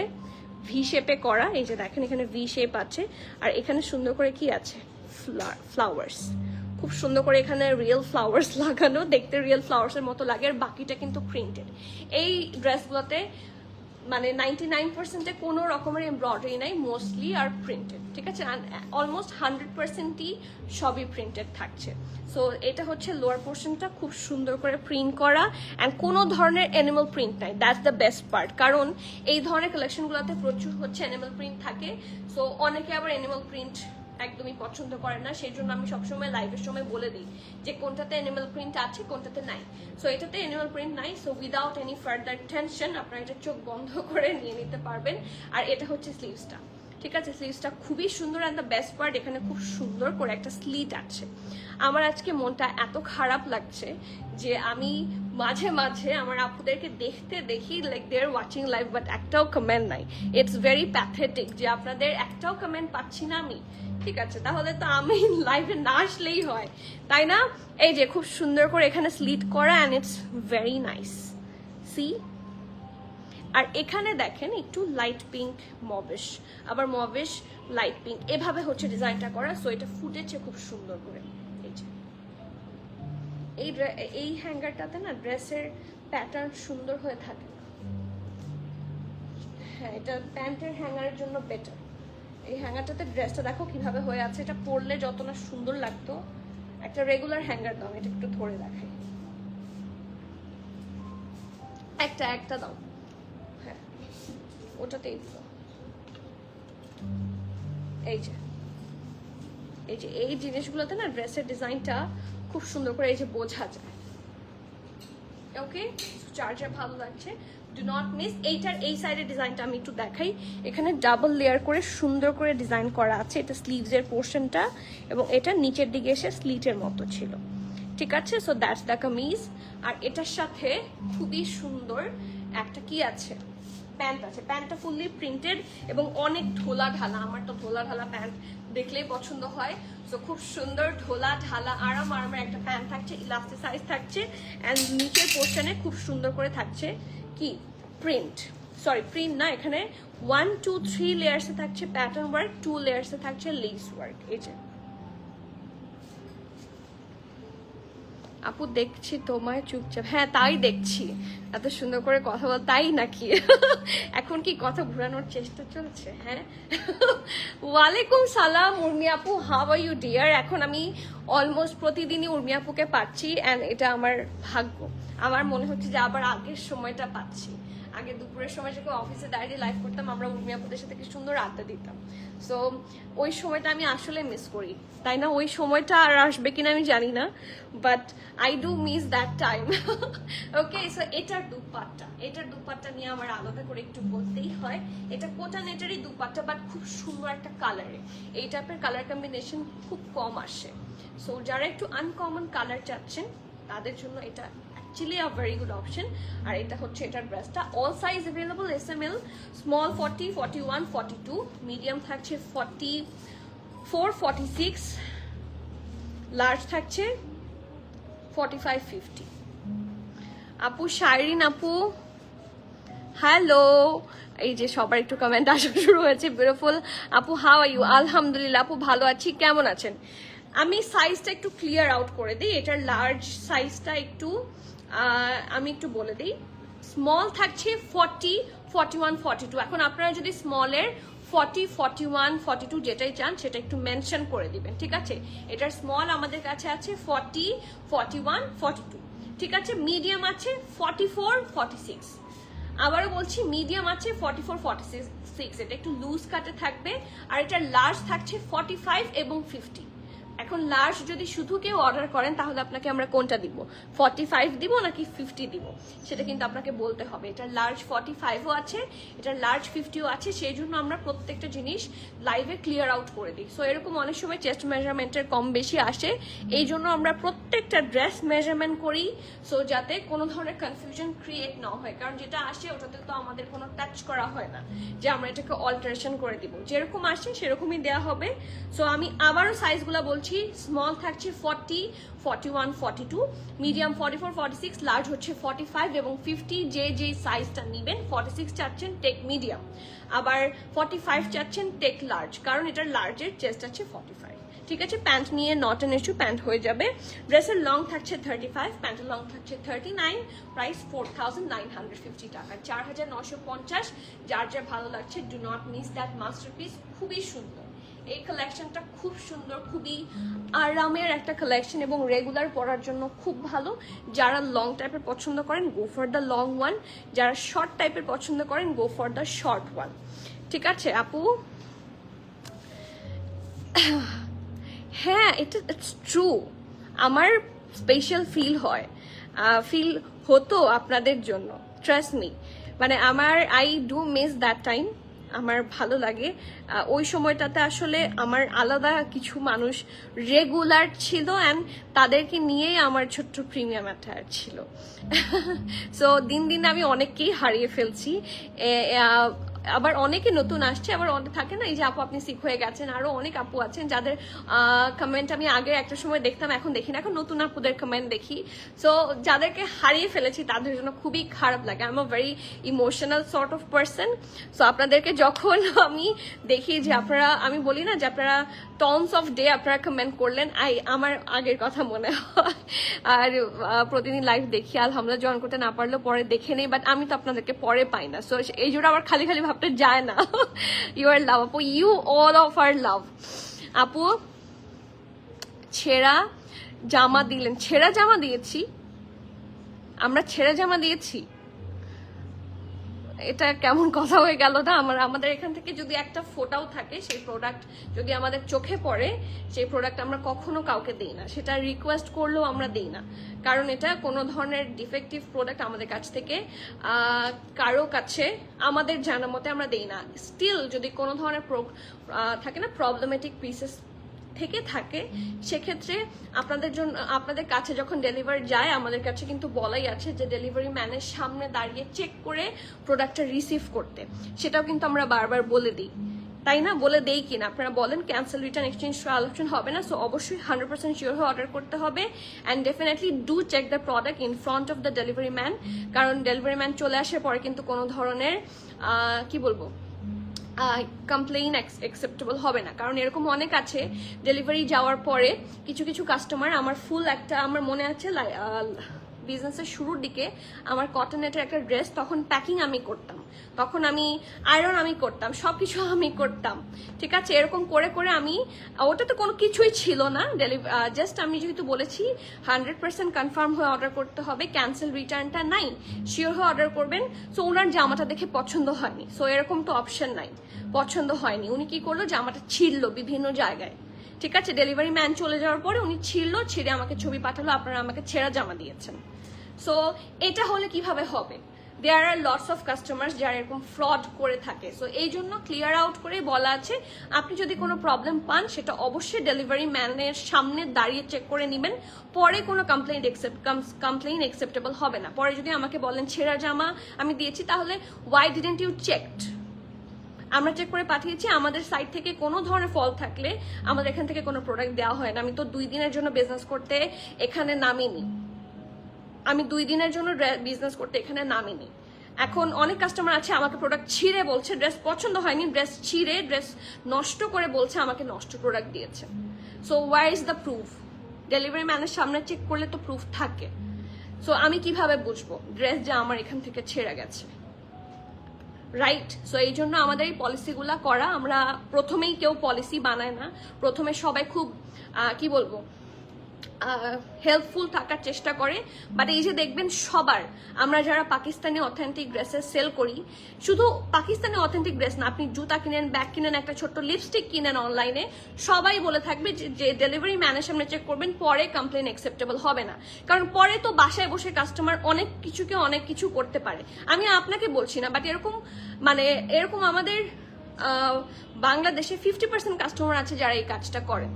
ভি শেপে করা। এই যে দেখেন এখানে ভি শেপ আছে, আর এখানে সুন্দর করে কি আছে, ফ্লাওয়ার্স, খুব সুন্দর করে এখানে রিয়েল ফ্লাওয়ার্স লাগানো, দেখতে রিয়েল ফ্লাওয়ার্সের মতো লাগে। আর বাকিটা কিন্তু প্রিন্টেড। এই ড্রেসগুলোতে মানে 99%-এ কোনো রকমের এমব্রয়ডারি নাই, মোস্টলি আর প্রিন্টেড, ঠিক আছে, অলমোস্ট 100%ই সবই প্রিন্টেড থাকছে। সো এটা হচ্ছে লোয়ার পোর্শনটা খুব সুন্দর করে প্রিন্ট করা, অ্যান্ড কোনো ধরনের অ্যানিমাল প্রিন্ট নাই, দ্যাটস দ্য বেস্ট পার্ট। কারণ এই ধরনের কালেকশনগুলোতে প্রচুর হচ্ছে অ্যানিমাল প্রিন্ট থাকে। সো অনেকে আবার অ্যানিমাল প্রিন্ট একদমই পছন্দ করে না, সেই জন্য আমি সবসময় লাইভের সময় বলে দিই যে কোনটাতে অ্যানিমাল প্রিন্ট আছে কোনটাতে নাই। সো এটাতে অ্যানিমাল প্রিন্ট নাই, so without any further tension আপনারা এটা চোখ বন্ধ করে নিয়ে নিতে পারবেন। আর এটা হচ্ছে স্লিভসটা, ঠিক আছে, স্লিভসটা খুবই সুন্দর, অ্যান্ড দ্য বেস্ট পার্ট এখানে খুব সুন্দর করে একটা স্লিট আছে। আমার আজকে মনটা এত খারাপ লাগছে যে আমি মাঝে মাঝে আমার আপুদেরকে দেখি like they are watching live, but একটাও কমেন্ট নাই। ইটস ভেরি প্যাথেটিক যে আপনাদের একটাও কমেন্ট পাচ্ছি না আমি। ঠিক আছে, তাহলে তো আমি লাইভে না আসলেই হয়, তাই না? এই যে খুব সুন্দর করে এখানে স্লিট করা, and it's very nice, see. আর এখানে দেখেন একটু লাইট পিঙ্ক মভিশ, আবার মভিশ লাইট পিঙ্ক, এভাবে হচ্ছে ডিজাইনটা করা। সো এটা ফুটেছে খুব সুন্দর করে। এই যে এই হ্যাঙ্গারটাতে না ড্রেসের প্যাটার্ন সুন্দর হয়ে থাকে না। হ্যাঁ, এটা প্যান্টের হ্যাঙ্গারের জন্য বেটার। এই হ্যাঙ্গারটাতে ড্রেসটা দেখো কিভাবে হয়ে আছে, এটা পরলে যত না সুন্দর লাগতো। একটা রেগুলার হ্যাঙ্গার দাও, এটা একটু ধরে দেখাই, একটা দাও, হ্যাঁ ওটাতেই দিও। এই যে এই জিনিসগুলোতে না ড্রেসের ডিজাইনটা খুব সুন্দর করে এই যে বোঝা যায়। ওকে, চার্জার ভালো লাগছে, ডু নট মিস। এইটার এই সাইডের ডিজাইনটা আমি একটু দেখাই। এখানে ডাবল লেয়ার করে সুন্দর করে ডিজাইন করা আছে, এটা স্লিভসের পোর্শনটা, এবং এটা নিচের দিকে এসে স্লিটের মতো ছিল, ঠিক আছে। So that's the kameez. আর এটার সাথে খুবই সুন্দর একটা কি আছে, প্যান্ট আছে। প্যান্টটা ফুললি প্রিন্টেড এবং অনেক ঢোলা ঢালা, আমার তো ঢোলা ঢালা প্যান্ট দেখলেই পছন্দ হয়। সো খুব সুন্দর ঢোলা ঢালা আরামের একটা প্যান্ট থাকছে, ইলাস্টিসাইজ থাকছে, অ্যান্ড নিচের পোর্শনে খুব সুন্দর করে থাকছে কি প্রিন্ট, প্রিন্ট না, এখানে 1 2 3 লেয়ার্সে থাকছে প্যাটার্ন ওয়ার্ক, 2 লেয়ার্সে থাকছে লেস ওয়ার্ক। এই যে আপু দেখছি তোমায় চুপচাপ, হ্যাঁ তাই দেখছি, এত সুন্দর করে কথা বল, তাই নাকি? এখন কি কথা ঘুরানোর চেষ্টা চলছে? হ্যাঁ, ওয়ালাইকুম সালাম উর্মি আপু, হাউ আর ইউ ডিয়ার? এখন আমি অলমোস্ট প্রতিদিনই উর্মি আপুকে পাচ্ছি, অ্যান্ড এটা আমার ভাগ্য। আমার মনে হচ্ছে যে আবার আগের সময়টা পাচ্ছি। আগে দুপুরের সময় যখন অফিসে দাঁড়িয়ে লাইভ করতাম, আমরা উর্মি আপুদের সাথে কি সুন্দর আড্ডা দিতাম। সো ওই সময়টা আমি আসলে মিস করি, তাই না? ওই সময়টা আর আসবে কিনা আমি জানি না, but I do miss that time. Okay, so এটার দুপাট্টা নিয়ে আমার আলাদা করে একটু বলতেই হয়। এটা কোটা নেটারই দুপাট্টা, বাট খুব সুন্দর একটা কালারে। এই টাইপের কালার কম্বিনেশন খুব কম আসে। সো যারা একটু আনকমন কালার চাচ্ছেন তাদের জন্য এটা actually a very good option. আর এটা হচ্ছে এটার ড্রেসটা, all size available, SML, small 40, 41, 42, medium থাকছে 44, 46, লার্জ থাকছে 45, 50। আপু শাইরিন আপু হ্যালো, এই যে সবার একটু কমেন্ট আসা শুরু হয়েছে। বিউটিফুল আপু, হাউ আর ইউ? আলহামদুলিল্লাহ আপু, ভালো আছি, কেমন আছেন? আমি সাইজটা একটু ক্লিয়ার আউট করে দিই। এটার লার্জ সাইজটা একটু আমি একটু বলে দিই। স্মল থাকছে 40, 41, 42। এখন আপনারা যদি স্মলের 40, 41, 42 যেটাই চান সেটা একটু মেনশন করে দিবেন, ঠিক আছে? এটার স্মল আমাদের কাছে আছে 40, 41, 42, ঠিক আছে? মিডিয়াম আছে 44, 46। আবারও বলছি মিডিয়াম আছে 44, 46, এটা একটু লুজ কাটে থাকবে। আর এটা লার্জ থাকছে 45 এবং 50। এখন লার্জ যদি শুধু কেউ অর্ডার করেন তাহলে আপনাকে আমরা কোনটা দিব, 45 দিব নাকি 50 দিব, সেটা কিন্তু আপনাকে বলতে হবে। এটা লার্জ 45ও আছে, এটা লার্জ 50ও আছে, সেই জন্য আমরা প্রত্যেকটা জিনিস লাইভে ক্লিয়ার আউট করে দিই। সো এরকম অনেক সময় চেস্ট মেজারমেন্টের কম বেশি আসে, এই জন্য আমরা প্রত্যেকটা ড্রেস মেজারমেন্ট করি, সো যাতে কোনো ধরনের কনফিউশন ক্রিয়েট না হয়। কারণ যেটা আসে ওটাতে তো আমাদের কোনো টাচ করা হয় না যে আমরা এটাকে অল্টারেশন করে দিব, যেরকম আসে সেরকমই দেওয়া হবে। সো আমি আবারও সাইজগুলো বলছি, স্মল থাকছে 40, 41, 42, মিডিয়াম 44, 46, লার্জ হচ্ছে 45 এবং 50। যে সাইজটা নেবেন, 46 চাচ্ছেন টেক মিডিয়াম, আবার 45 চাচ্ছেন টেক লার্জ, কারণ এটার লার্জের চেস্ট আছে 45, ঠিক আছে? প্যান্ট নিয়ে নট অ্যান ইস্যু, প্যান্ট হয়ে যাবে। ড্রেসের লং থাকছে 35, প্যান্টের লং থাকছে 39, প্রাইস 4,950 টাকা, 4,950। যার যা ভালো লাগছে, do not miss that masterpiece, খুবই সুন্দর এই কালেকশনটা, খুব সুন্দর, খুবই আরামের একটা কালেকশন এবং রেগুলার পরার জন্য খুব ভালো। যারা লং টাইপের পছন্দ করেন, go for the long one, যারা শর্ট টাইপের পছন্দ করেন, go for the short one, ঠিক আছে আপু? হ্যাঁ, ইটস ট্রু, আমার স্পেশাল ফিল হয়, ফিল হতো আপনাদের জন্য, ট্রাস্ট মি। মানে আমার I do miss that time, আমার ভালো লাগে ওই সময়টাতে। আসলে আমার আলাদা কিছু মানুষ রেগুলার ছিল অ্যান্ড তাদেরকে নিয়েই আমার ছোট্ট প্রিমিয়াম অ্যাটায়ার ছিল। সো দিন দিন আমি অনেককেই হারিয়ে ফেলছি, আবার অনেকে নতুন আসছে, আবার অনেক থাকে না এই যে আপু আপনি সিক হয়ে গেছেন, আরো অনেক আপু আছেন যাদের কমেন্ট আমি আগে একটা সময় দেখতাম, এখন দেখি না, এখন নতুন আপুদের কমেন্ট দেখি। সো যাদেরকে হারিয়ে ফেলেছি তাদের জন্য খুবই খারাপ লাগে। I am a very emotional sort of person. So আপনাদেরকে যখন আমি দেখি যে আপনারা, আমি বলি না যে আপনারা টনস অফ ডে আপনারা কমেন্ট করলেন, আমার আগের কথা মনে হয়। আর প্রতিদিন লাইভ দেখি, আলহামদুলিল্লাহ জয়েন করতে না পারলেও পরে দেখে নেই, বাট আমি তো আপনাদেরকে পরে পাই না। সো এই জন্য আমার খালি খালি ভাবতে যায় না। ইউ আর লাভ আপু, ইউ অল অফ আর লাভ। আপু ছেঁড়া জামা দিলেন, ছেঁড়া জামা দিয়েছি আমরা, ছেঁড়া জামা দিয়েছি, এটা কেমন কথা হয়ে গেল না? আমাদের এখান থেকে যদি একটা ফোটাও থাকে, সেই প্রোডাক্ট যদি আমাদের চোখে পড়ে, সেই প্রোডাক্ট আমরা কখনো কাউকে দিই না, সেটা রিকোয়েস্ট করলেও আমরা দিই না, কারণ এটা কোনো ধরনের ডিফেক্টিভ প্রোডাক্ট আমাদের কাছ থেকে কারো কাছে আমাদের জানা মতে আমরা দিই না। স্টিল যদি কোনো ধরনের থাকে না প্রবলেমেটিক পিসেস থেকে থাকে, সেক্ষেত্রে আপনাদের জন্য, আপনাদের কাছে যখন ডেলিভারি যায়, আমাদের কাছে কিন্তু বলাই আছে যে ডেলিভারি ম্যানের সামনে দাঁড়িয়ে চেক করে প্রোডাক্টটা রিসিভ করতে, সেটাও কিন্তু আমরা বারবার বলে দিই, তাই না? বলে দেই কিনা আপনারা বলেন? ক্যান্সেল, রিটার্ন, এক্সচেঞ্জ অপশন হবে না। সো অবশ্যই 100% শিওর হয়ে অর্ডার করতে হবে and definitely do check the product in front of the delivery man, কারণ ডেলিভারি ম্যান চলে আসার পরে কিন্তু কোনো ধরনের কি বলবো কমপ্লেইন অ্যাকসেপ্টেবল হবে না। কারণ এরকম অনেক আছে ডেলিভারি যাওয়ার পরে কিছু কিছু কাস্টমার, আমার ফুল একটা, আমার মনে আছে বিজনেসের শুরুর দিকে আমার কটনেটের একটা ড্রেস, তখন প্যাকিং আমি করতাম, তখন আমি আয়রন আমি করতাম, সবকিছু আমি করতাম, ঠিক আছে? এরকম করে করে আমি, ওটা তো কোনো কিছুই ছিল না, জাস্ট আমি যেহেতু বলেছি 100% কনফার্ম হয়ে অর্ডার করতে হবে, ক্যান্সেল রিটার্নটা নাই, শিওর হয়ে অর্ডার করবেন। সো ওনার জামাটা দেখে পছন্দ হয়নি, সো এরকম তো অপশন নাই, পছন্দ হয়নি, উনি কি করলো, জামাটা ছিঁড়লো বিভিন্ন জায়গায়, ঠিক আছে? ডেলিভারি ম্যান চলে যাওয়ার পরে উনি ছিঁড়লো, ছিঁড়ে আমাকে ছবি পাঠালো, আপনারা আমাকে ছেঁড়া জামা দিয়েছেন। সো এটা হলে কিভাবে হবে? দেয়ার আর লটস অফ কাস্টমার্স যারা এরকম ফ্রড করে থাকে। সো এই জন্য ক্লিয়ার আউট করে বলা আছে, আপনি যদি কোনো প্রবলেম পান সেটা অবশ্যই ডেলিভারি ম্যানের সামনে দাঁড়িয়ে চেক করে নেবেন, পরে কোনো কমপ্লেইন অ্যাকসেপ্টেবল হবে না। পরে যদি আমাকে বলেন ছেঁড়া জামা আমি দিয়েছি, তাহলে ওয়াই ডিডেন্ট ইউ চেকড? আমরা চেক করে পাঠিয়েছি, আমাদের সাইট থেকে কোনো ধরনের ফল্ট থাকলে আমাদের এখান থেকে কোনো প্রোডাক্ট দেওয়া হয় না। আমি তো 2 দিনের জন্য বিজনেস করতে এখানে নামিনি, আমি 2 দিনের জন্য বিজনেস করতে এখানে নামিনি। এখন অনেক কাস্টমার আছে আমাকে প্রোডাক্ট ছিঁড়ে বলছে ড্রেস পছন্দ হয়নি, ড্রেস ছিঁড়ে ড্রেস নষ্ট করে বলছে আমাকে নষ্ট প্রোডাক্ট দিয়েছে। So where is the proof? Delivery ম্যানের সামনে চেক করলে তো প্রুফ থাকে। সো আমি কিভাবে বুঝবো ড্রেস যে আমার এখান থেকে ছেঁড়ে গেছে? রাইট? সো এই জন্য আমাদের এই পলিসিগুলো করা। আমরা প্রথমেই কেউ পলিসি বানায় না, প্রথমে সবাই খুব কি বলবো হেল্পফুল থাকার চেষ্টা করে। বাট এই যে দেখবেন সবার, আমরা যারা পাকিস্তানি অথেন্টিক ড্রেসেস সেল করি, শুধু পাকিস্তানি অথেন্টিক ড্রেস না, আপনি জুতা কিনেন, ব্যাগ কিনেন, একটা ছোট্ট লিপস্টিক কিনেন অনলাইনে, সবাই বলে থাকবে যে ডেলিভারি ম্যানের সামনে চেক করবেন, পরে কমপ্লেন অ্যাকসেপ্টেবল হবে না। কারণ পরে তো বাসায় বসে কাস্টমার অনেক কিছু করতে পারে। আমি আপনাকে বলছি না, বাট এরকম আমাদের বাংলাদেশে 50% কাস্টমার আছে যারা এই কাজটা করেন।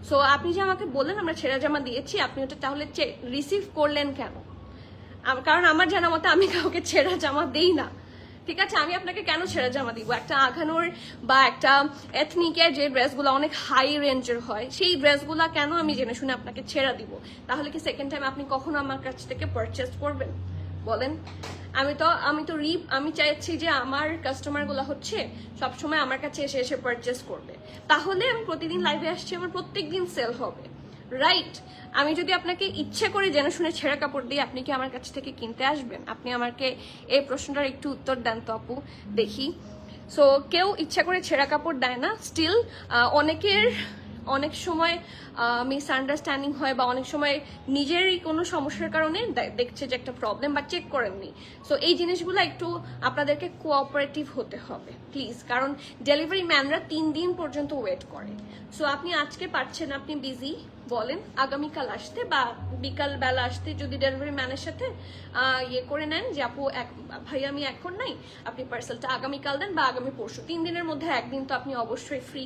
সো আপনি যে আমাকে বললেন আমরা ছেঁড়া জামা দিয়েছি, আপনি ওটা তাহলে রিসিভ করলেন কেন? কারণ আমার জানা মতে আমি কাউকে ছেঁড়া জামা দেই না, ঠিক আছে? আমি আপনাকে কেন ছেঁড়া জামা দিব? একটা আঘানোর বা একটা এথনিকের যে ড্রেসগুলো অনেক হাই রেঞ্জের হয়, সেই ড্রেসগুলো কেন আমি জেনে শুনে আপনাকে ছেঁড়া দিব? তাহলে কি সেকেন্ড টাইম আপনি কখনো আমার কাছ থেকে পারচেস করবেন বলেন? আমি চাইছি যে আমার কাস্টমার গুলো হচ্ছে সবসময় আমার কাছে এসে পারচেস করবে, তাহলে আমি প্রতিদিন লাইভে আসছি, আমার প্রত্যেকদিন সেল হবে, রাইট? আমি যদি আপনাকে ইচ্ছে করে জেনে শুনে ছেঁড়া কাপড় দিই, আপনি কি আমার কাছ থেকে কিনতে আসবেন? আপনি আমাকে এই প্রশ্নটার একটু উত্তর দেন তো আপু, দেখি। সো কেউ ইচ্ছা করে ছেঁড়া কাপড় দেয় না। স্টিল অনেক সময় মিসআন্ডারস্ট্যান্ডিং হয়, বা অনেক সময় নিজেরই কোনো সমস্যার কারণে দেখছে যে একটা প্রবলেম, বা চেক করেননি। সো এই জিনিসগুলো একটু আপনাদেরকে কোঅপারেটিভ হতে হবে প্লিজ, কারণ ডেলিভারি ম্যানরা 3 দিন পর্যন্ত ওয়েট করে। সো আপনি আজকে পারছেন, আপনি বিজি, বলেন আগামীকাল আসতে বা বিকাল বেলা আসতে, যদি ডেলিভারি ম্যানের সাথে ইয়ে করে নেন যে আপু ভাই আমি এখন নাই, আপনি পার্সেলটা আগামীকাল দেন বা আগামী পরশু, 3 দিনের মধ্যে একদিন তো আপনি অবশ্যই ফ্রি,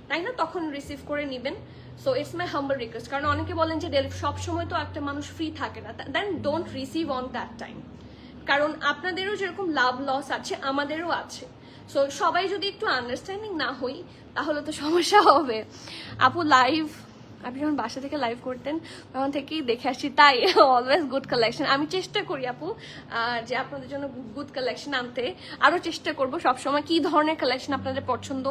তাই না? তখন রিসিভ করে নেবেন। So it's my humble request, কারণ অনেকে বলেন যে সব সময় তো একটা মানুষ ফ্রি থাকে না, then don't receive on that time, কারণ আপনাদেরও যেরকম লাভ লস আছে আমাদেরও আছে। সো সবাই যদি একটু আন্ডারস্ট্যান্ডিং না হই তাহলে তো সমস্যা হবে। আপু আপনি যখন বাসা থেকে লাইভ করতেন তখন থেকেই দেখে আসছি, তাই অলওয়েজ গুড কালেকশন। আমি চেষ্টা করি আপু যে আপনাদের জন্য গুড কালেকশন আনতে, আরো চেষ্টা করব সবসময়। কি ধরনের কালেকশন আপনাদের পছন্দ,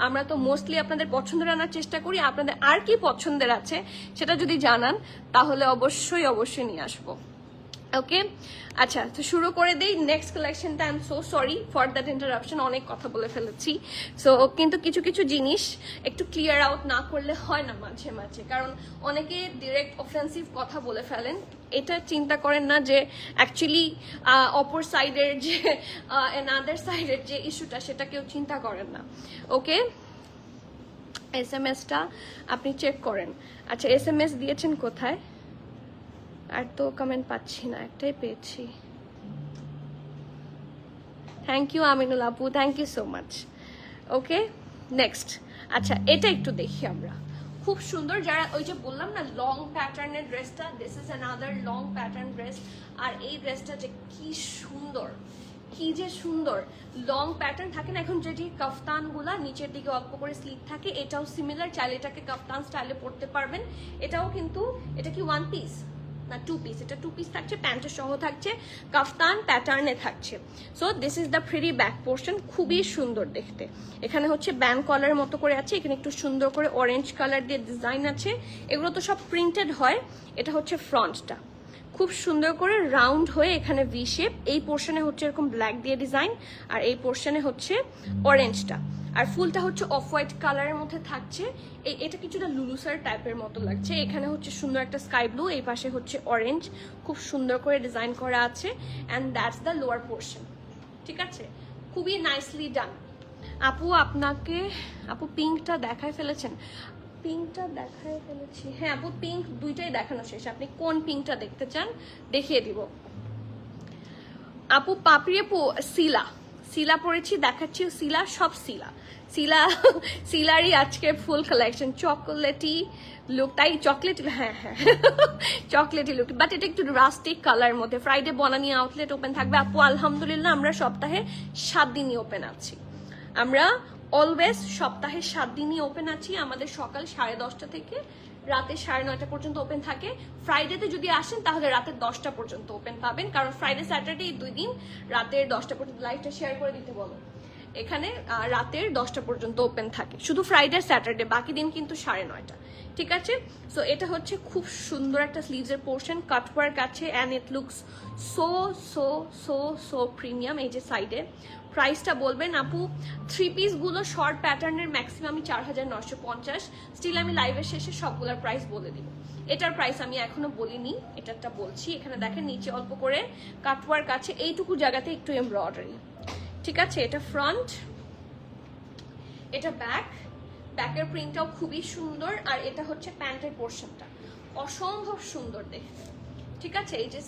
আমরা তো মোস্টলি আপনাদের পছন্দের আনার চেষ্টা করি। আপনাদের আর কি পছন্দের আছে সেটা যদি জানান তাহলে অবশ্যই নিয়ে আসবো। ওকে, আচ্ছা, তো শুরু করে দেই নেক্সট কালেকশনটা। I am so sorry for that interruption, অনেক কথা বলে ফেলেছি। সো কিন্তু কিছু জিনিস একটু ক্লিয়ার আউট না করলে হয় না মাঝে মাঝে, কারণ অনেকে ডিরেক্ট অফেন্সিভ কথা বলে ফেলেন। এটা চিন্তা করেন না যে অ্যাকচুয়ালি অপর সাইডের যে অ্যানাদার সাইডের যে ইস্যুটা, সেটা কেউ চিন্তা করেন না। ওকে, SMS-টা আপনি চেক করেন। আচ্ছা, SMS দিয়েছেন কোথায়? আর তো কমেন্ট পাচ্ছি না, একটাই পেয়েছি। থ্যাংক ইউ আমিনুল আপু, thank you so much. Okay, next. আচ্ছা, এটা একটু দেখি আমরা, খুব সুন্দর। যারা ওই যে বললাম না লং প্যাটার্নের ড্রেসটা, this is another long pattern dress. আর এই ড্রেসটা যে কি সুন্দর, কি যে সুন্দর লং প্যাটার্ন থাকে না এখন, যেটি কাফতান গুলা নিচের দিকে অল্প করে স্লিভ থাকে, এটাও সিমিলার, চাইলে এটাকে কাফতান স্টাইলে পরতে পারবেন। এটাও কিন্তু, এটা কি 1 পিস না 2 পিস? এটা 2 পিস থাকছে, প্যান্টের সহ থাকছে, কাফতান প্যাটার্নে থাকছে। So this is the free back portion, খুবই সুন্দর দেখতে। এখানে হচ্ছে ব্যান্ড কলার মতো করে আছে, এখানে একটু সুন্দর করে অরেঞ্জ কালার দিয়ে ডিজাইন আছে। এগুলো তো সব প্রিন্টেড হয়। এটা হচ্ছে ফ্রন্টটা, খুব সুন্দর করে রাউন্ড হয়ে এখানে ভি শেপ। এই পোর্শনে হচ্ছে এরকম ব্ল্যাক দিয়ে ডিজাইন, আর এই পোর্শনে হচ্ছে অরেঞ্জটা। আর ফুলটা হচ্ছে অফ হোয়াইট কালারের মধ্যে থাকছে। এটা কিছুটা লুলুসার টাইপের মতো লাগছে। এখানে হচ্ছে সুন্দর একটা স্কাই ব্লু, এই পাশে হচ্ছে অরেঞ্জ, খুব সুন্দর করে ডিজাইন করা আছে। And that's the lower portion, ঠিক আছে? খুবই নাইসলি ডান। আপু পিঙ্কটা দেখায় ফেলেছেন? পিঙ্কটা দেখায় ফেলেছি, হ্যাঁ আপু, পিঙ্ক দুইটাই দেখানো শেষ। আপনি কোন পিঙ্কটা দেখতে চান দেখিয়ে দিব। আপু পাপড়ি আপু শিলা পরেছি, দেখাচ্ছি শিলা, সব শিলারই আজকে ফুল কালেকশন। চকলেটি লুক, তাই চকলেট, হ্যাঁ চকলেটি লুক, বাট এটা একটু রাস্টিক কালার মধ্যে। ফ্রাইডে বনানী আউটলেট ওপেন থাকবে আপু, আলহামদুলিল্লাহ আমরা সপ্তাহে 7 দিনই ওপেন আছি। আমরা অলওয়েজ সপ্তাহে 7 দিনই ওপেন আছি। আমাদের সকাল 10:30 থেকে রাতে 9:30 পর্যন্ত ওপেন থাকে। ফ্রাইডেতে যদি আসেন তাহলে রাতের 10টা পর্যন্ত ওপেন পাবেন, কারণ ফ্রাইডে স্যাটারডে এই 2 দিন রাতের 10টা পর্যন্ত। লাইভটা শেয়ার করে দিতে বলো। এখানে রাতের 10টা পর্যন্ত ওপেন থাকে, শুধু ফ্রাইডে স্যাটারডে, বাকি দিন কিন্তু 9:30, ঠিক আছে? সো এটা হচ্ছে খুব সুন্দর একটা স্লিভসের পোর্শন, কাটওয়ার্ক আছে, and it looks so so so so premium. এই যে সাইডে প্রাইসটা বলবেন। আপু 3 পিসগুলো শর্ট প্যাটার্নের ম্যাক্সিমাম 4950, স্টিল আমি লাইভের শেষে সবগুলোর প্রাইস বলে দিব। এটার প্রাইস আমি এখনো বলিনি, এটারটা বলছি। এখানে দেখেন নিচে অল্প করে কাটওয়ার্ক আছে, এইটুকু জায়গাতে একটু এমব্রয়ডারি, ঠিক আছে। এটা ফ্রন্ট, এটা ব্যাক, ব্যাকের প্রিন্টটাও খুবই সুন্দর। আর এটা হচ্ছে প্যান্টের পোর্শনটা, অসম্ভব সুন্দর দেখতে, ঠিক আছে। এই যে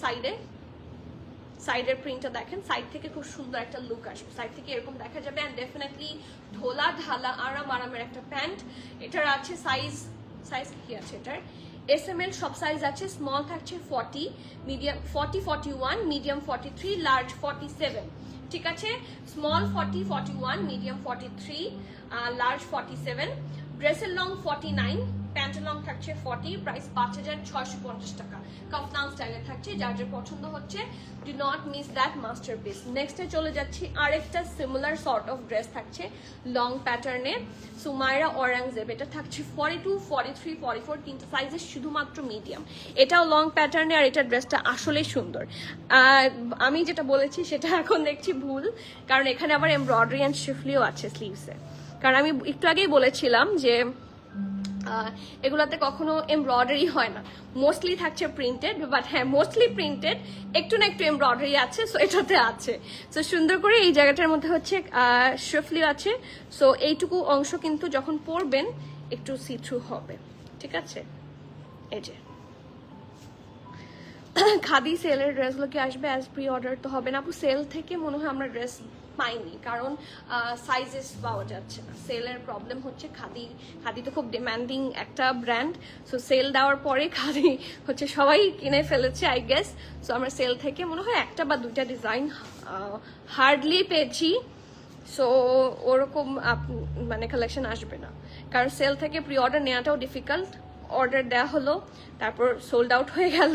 সাইডের প্রিন্টটা দেখেন, সাইড থেকে খুব সুন্দর একটা লুক আসবে, সাইড থেকে এরকম দেখা যাবে। অ্যান্ড ডেফিনেটলি ঢোলা ঢালা আরামের একটা প্যান্ট। এটার আছে সাইজ কি আছে এটার, SML সব সাইজ আছে। স্মল থাকছে 40, মিডিয়াম 41, মিডিয়াম 43, লার্জ 47, ঠিক আছে। Small 41, medium 43, large 47। ড্রেসের লং 49, প্যান্টের লং থাকছে 40, প্রাইস 5650 টাকা। কাফতান স্টাইলে থাকছে, যার যে পছন্দ হচ্ছে do not miss that masterpiece. নেক্সটে চলে যাচ্ছি, আরেকটা সিমিলার সর্ট অফ ড্রেস থাকছে লং প্যাটার্নে, সুমাইরা অরেঞ্জেব। এটা থাকছে 42, 43, 44, তিনটা সাইজের, শুধুমাত্র মিডিয়াম। এটাও লং প্যাটার্নে, আর এটার ড্রেসটা আসলেই সুন্দর। আমি যেটা বলেছি সেটা এখন দেখছি ভুল, কারণ এখানে আবার এমব্রয়ডারি অ্যান্ড শিফলিও আছে স্লিভসে। কারণ আমি একটু আগেই বলেছিলাম যে এগুলাতে কখনো এমব্রয়ডারি হয় না, মোস্টলি থাকছে প্রিন্টেড। বাট হ্যাঁ, মোস্টলি প্রিন্টেড, একটু না একটু এমব্রয়ডারি আছে, সো এটাতে আছে। সো সুন্দর করে এই জায়গাটার মধ্যে হচ্ছে শিফলি আছে। সো এইটুকু অংশ কিন্তু যখন পরবেন একটু সি থ্রু হবে, ঠিক আছে। এই যে খাদি সেলের ড্রেসগুলো কি আসবে? অ্যাজ প্রি অর্ডার তো হবে না আপু, সেল থেকে মনে হয় আমরা ড্রেস পাইনি, কারণ সাইজেস পাওয়া যাচ্ছে না। সেলের প্রবলেম হচ্ছে, খাদি তো খুব ডিমান্ডিং একটা ব্র্যান্ড। সো সেল দেওয়ার পরে খাদি হচ্ছে সবাই কিনে ফেলেছে আই গেস। সো আমরা সেল থেকে মনে হয় একটা বা দুইটা ডিজাইন হার্ডলি পেয়েছি। সো ওরকম মানে কালেকশন আসবে না, কারণ সেল থেকে প্রি অর্ডার নেওয়াটাও ডিফিকাল্ট। অর্ডার দেওয়া হলো, তারপর সোল্ড আউট হয়ে গেল।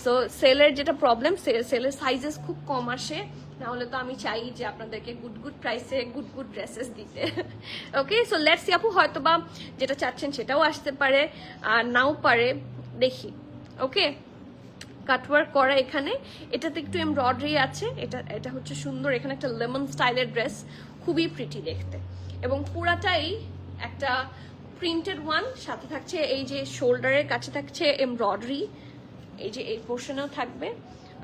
সো সেলের যেটা প্রবলেম, সেলের সাইজেস খুব কম আসে। না হলে তো আমি চাই যে আপনাদেরকে গুড প্রাইসে গুড ড্রেসেস দিতে। ওকে, সো লেটস সি আপু, হয়তো বা যেটা চাচ্ছেন সেটাও আসতে পারে, আর নাও পারে, দেখি। ওকে, কাটওয়ার্ক করা এখানে, এটাতে একটু এমব্রয়ডারি আছে। এটা হচ্ছে সুন্দর, এখানে একটা লেমন স্টাইলের ড্রেস, খুবই প্রিটি দেখতে, এবং পুরাটাই একটা প্রিন্টেড ওয়ান। সাথে থাকছে এই যে শোল্ডারের কাছে থাকছে এমব্রয়ডারি, এই যে এই পোর্শনেও থাকবে।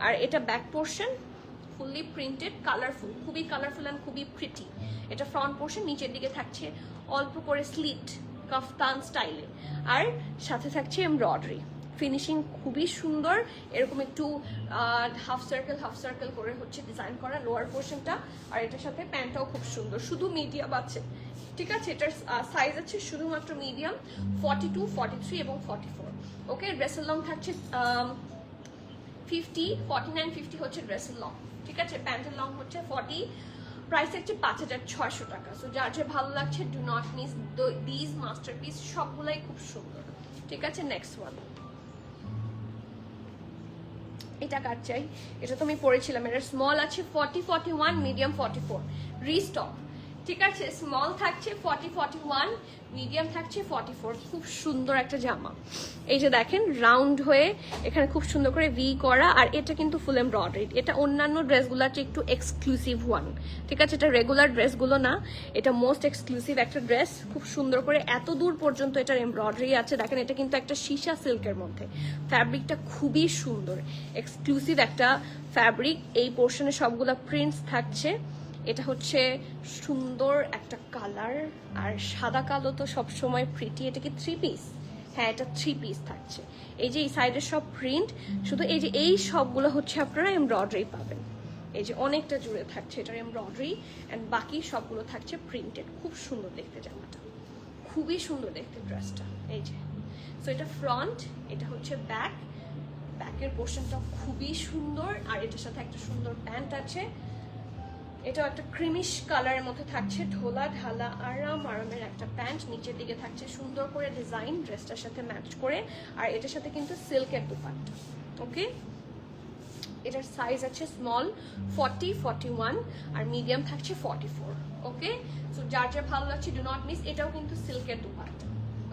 আর এটা back portion fully printed, colourful, খুবই কালারফুল অ্যান্ড খুবই প্রিটি। এটা ফ্রন্ট পোর্শন, নিচের দিকে থাকছে অল্প করে স্লিট কাফতান স্টাইলে, আর সাথে থাকছে এমব্রয়ডারি। ফিনিশিং খুবই সুন্দর, এরকম একটু হাফ সার্কেল করে হচ্ছে ডিজাইন করা লোয়ার পোর্শনটা। আর এটার সাথে প্যান্টটাও খুব সুন্দর, শুধু মিডিয়াম আছে, ঠিক আছে। এটার সাইজ আছে শুধুমাত্র মিডিয়াম 42, 43 এবং 44। ওকে, ড্রেসের লং থাকছে 50, 49, 50 হচ্ছে ড্রেসের লং, ঠিক আছে। প্যান্টের লং হচ্ছে 40, প্রাইস হচ্ছে 5600 টাকা। সো যার যে ভালো লাগছে do not miss this masterpiece, সবগুলাই খুব সুন্দর, ঠিক আছে। নেক্সট ওয়ান, এটা কাট চাই, এটা তো আমি পরেছিলাম। এটা স্মল আছে 40, 41, মিডিয়াম 44, রিস্টক, ঠিক আছে। স্মল থাকছে 40, 41, মিডিয়াম থাকছে 44। খুব সুন্দর একটা জামা, এই যে দেখেন রাউন্ড হয়ে এখানে খুব সুন্দর করে ভি করা। আর এটা কিন্তু ফুল এমব্রয়ডারি, এটা অন্যান্য ড্রেসগুলোর চেয়ে একটু এক্সক্লুসিভ ওয়ান, ঠিক আছে। এটা রেগুলার ড্রেসগুলো না, এটা মোস্ট এক্সক্লুসিভ একটা ড্রেস। খুব সুন্দর করে এত দূর পর্যন্ত এটার এমব্রয়ডারি আছে, দেখেন। এটা কিন্তু একটা সীসা সিল্কের মধ্যে, ফ্যাব্রিকটা খুবই সুন্দর, এক্সক্লুসিভ একটা ফ্যাব্রিক। এই পোর্শনে সবগুলা প্রিন্টস থাকছে। এটা হচ্ছে সুন্দর একটা কালার, আর সাদা কালো তো সবসময় প্রিটি। এটা কি 3 পিস? হ্যাঁ, এটা 3 পিস থাকছে। এই যে এই সাইডের সব প্রিন্ট, শুধু এই যে এই সবগুলো হচ্ছে আপনারা এমব্রয়ডারি পাবেন। এই যে অনেকটা জুড়ে থাকছে এটার এমব্রয়ডারি, অ্যান্ড বাকি সবগুলো থাকছে প্রিন্টেড। খুব সুন্দর দেখতে জামাটা, খুবই সুন্দর দেখতে ড্রেসটা। এই যে, সো এটা ফ্রন্ট, এটা হচ্ছে ব্যাকের পোর্শনটা খুবই সুন্দর। আর এটার সাথে একটা সুন্দর প্যান্ট আছে, এটাও একটা ক্রিমিশ কালারের মধ্যে থাকছে, ঢোলা ঢালা আরামের একটা প্যান্ট। নিচের দিকে থাকছে সুন্দর করে ডিজাইন ড্রেসটার সাথে ম্যাচ করে। আর এটার সাথে কিন্তু সিল্কের দুপাট্টা। ওকে, এটার সাইজ আছে স্মল 40, 41, আর মিডিয়াম থাকছে 44। ওকে, সো যার যার ভালো লাগছে ডু নট মিস। এটাও কিন্তু সিল্কের দুপাট্টা।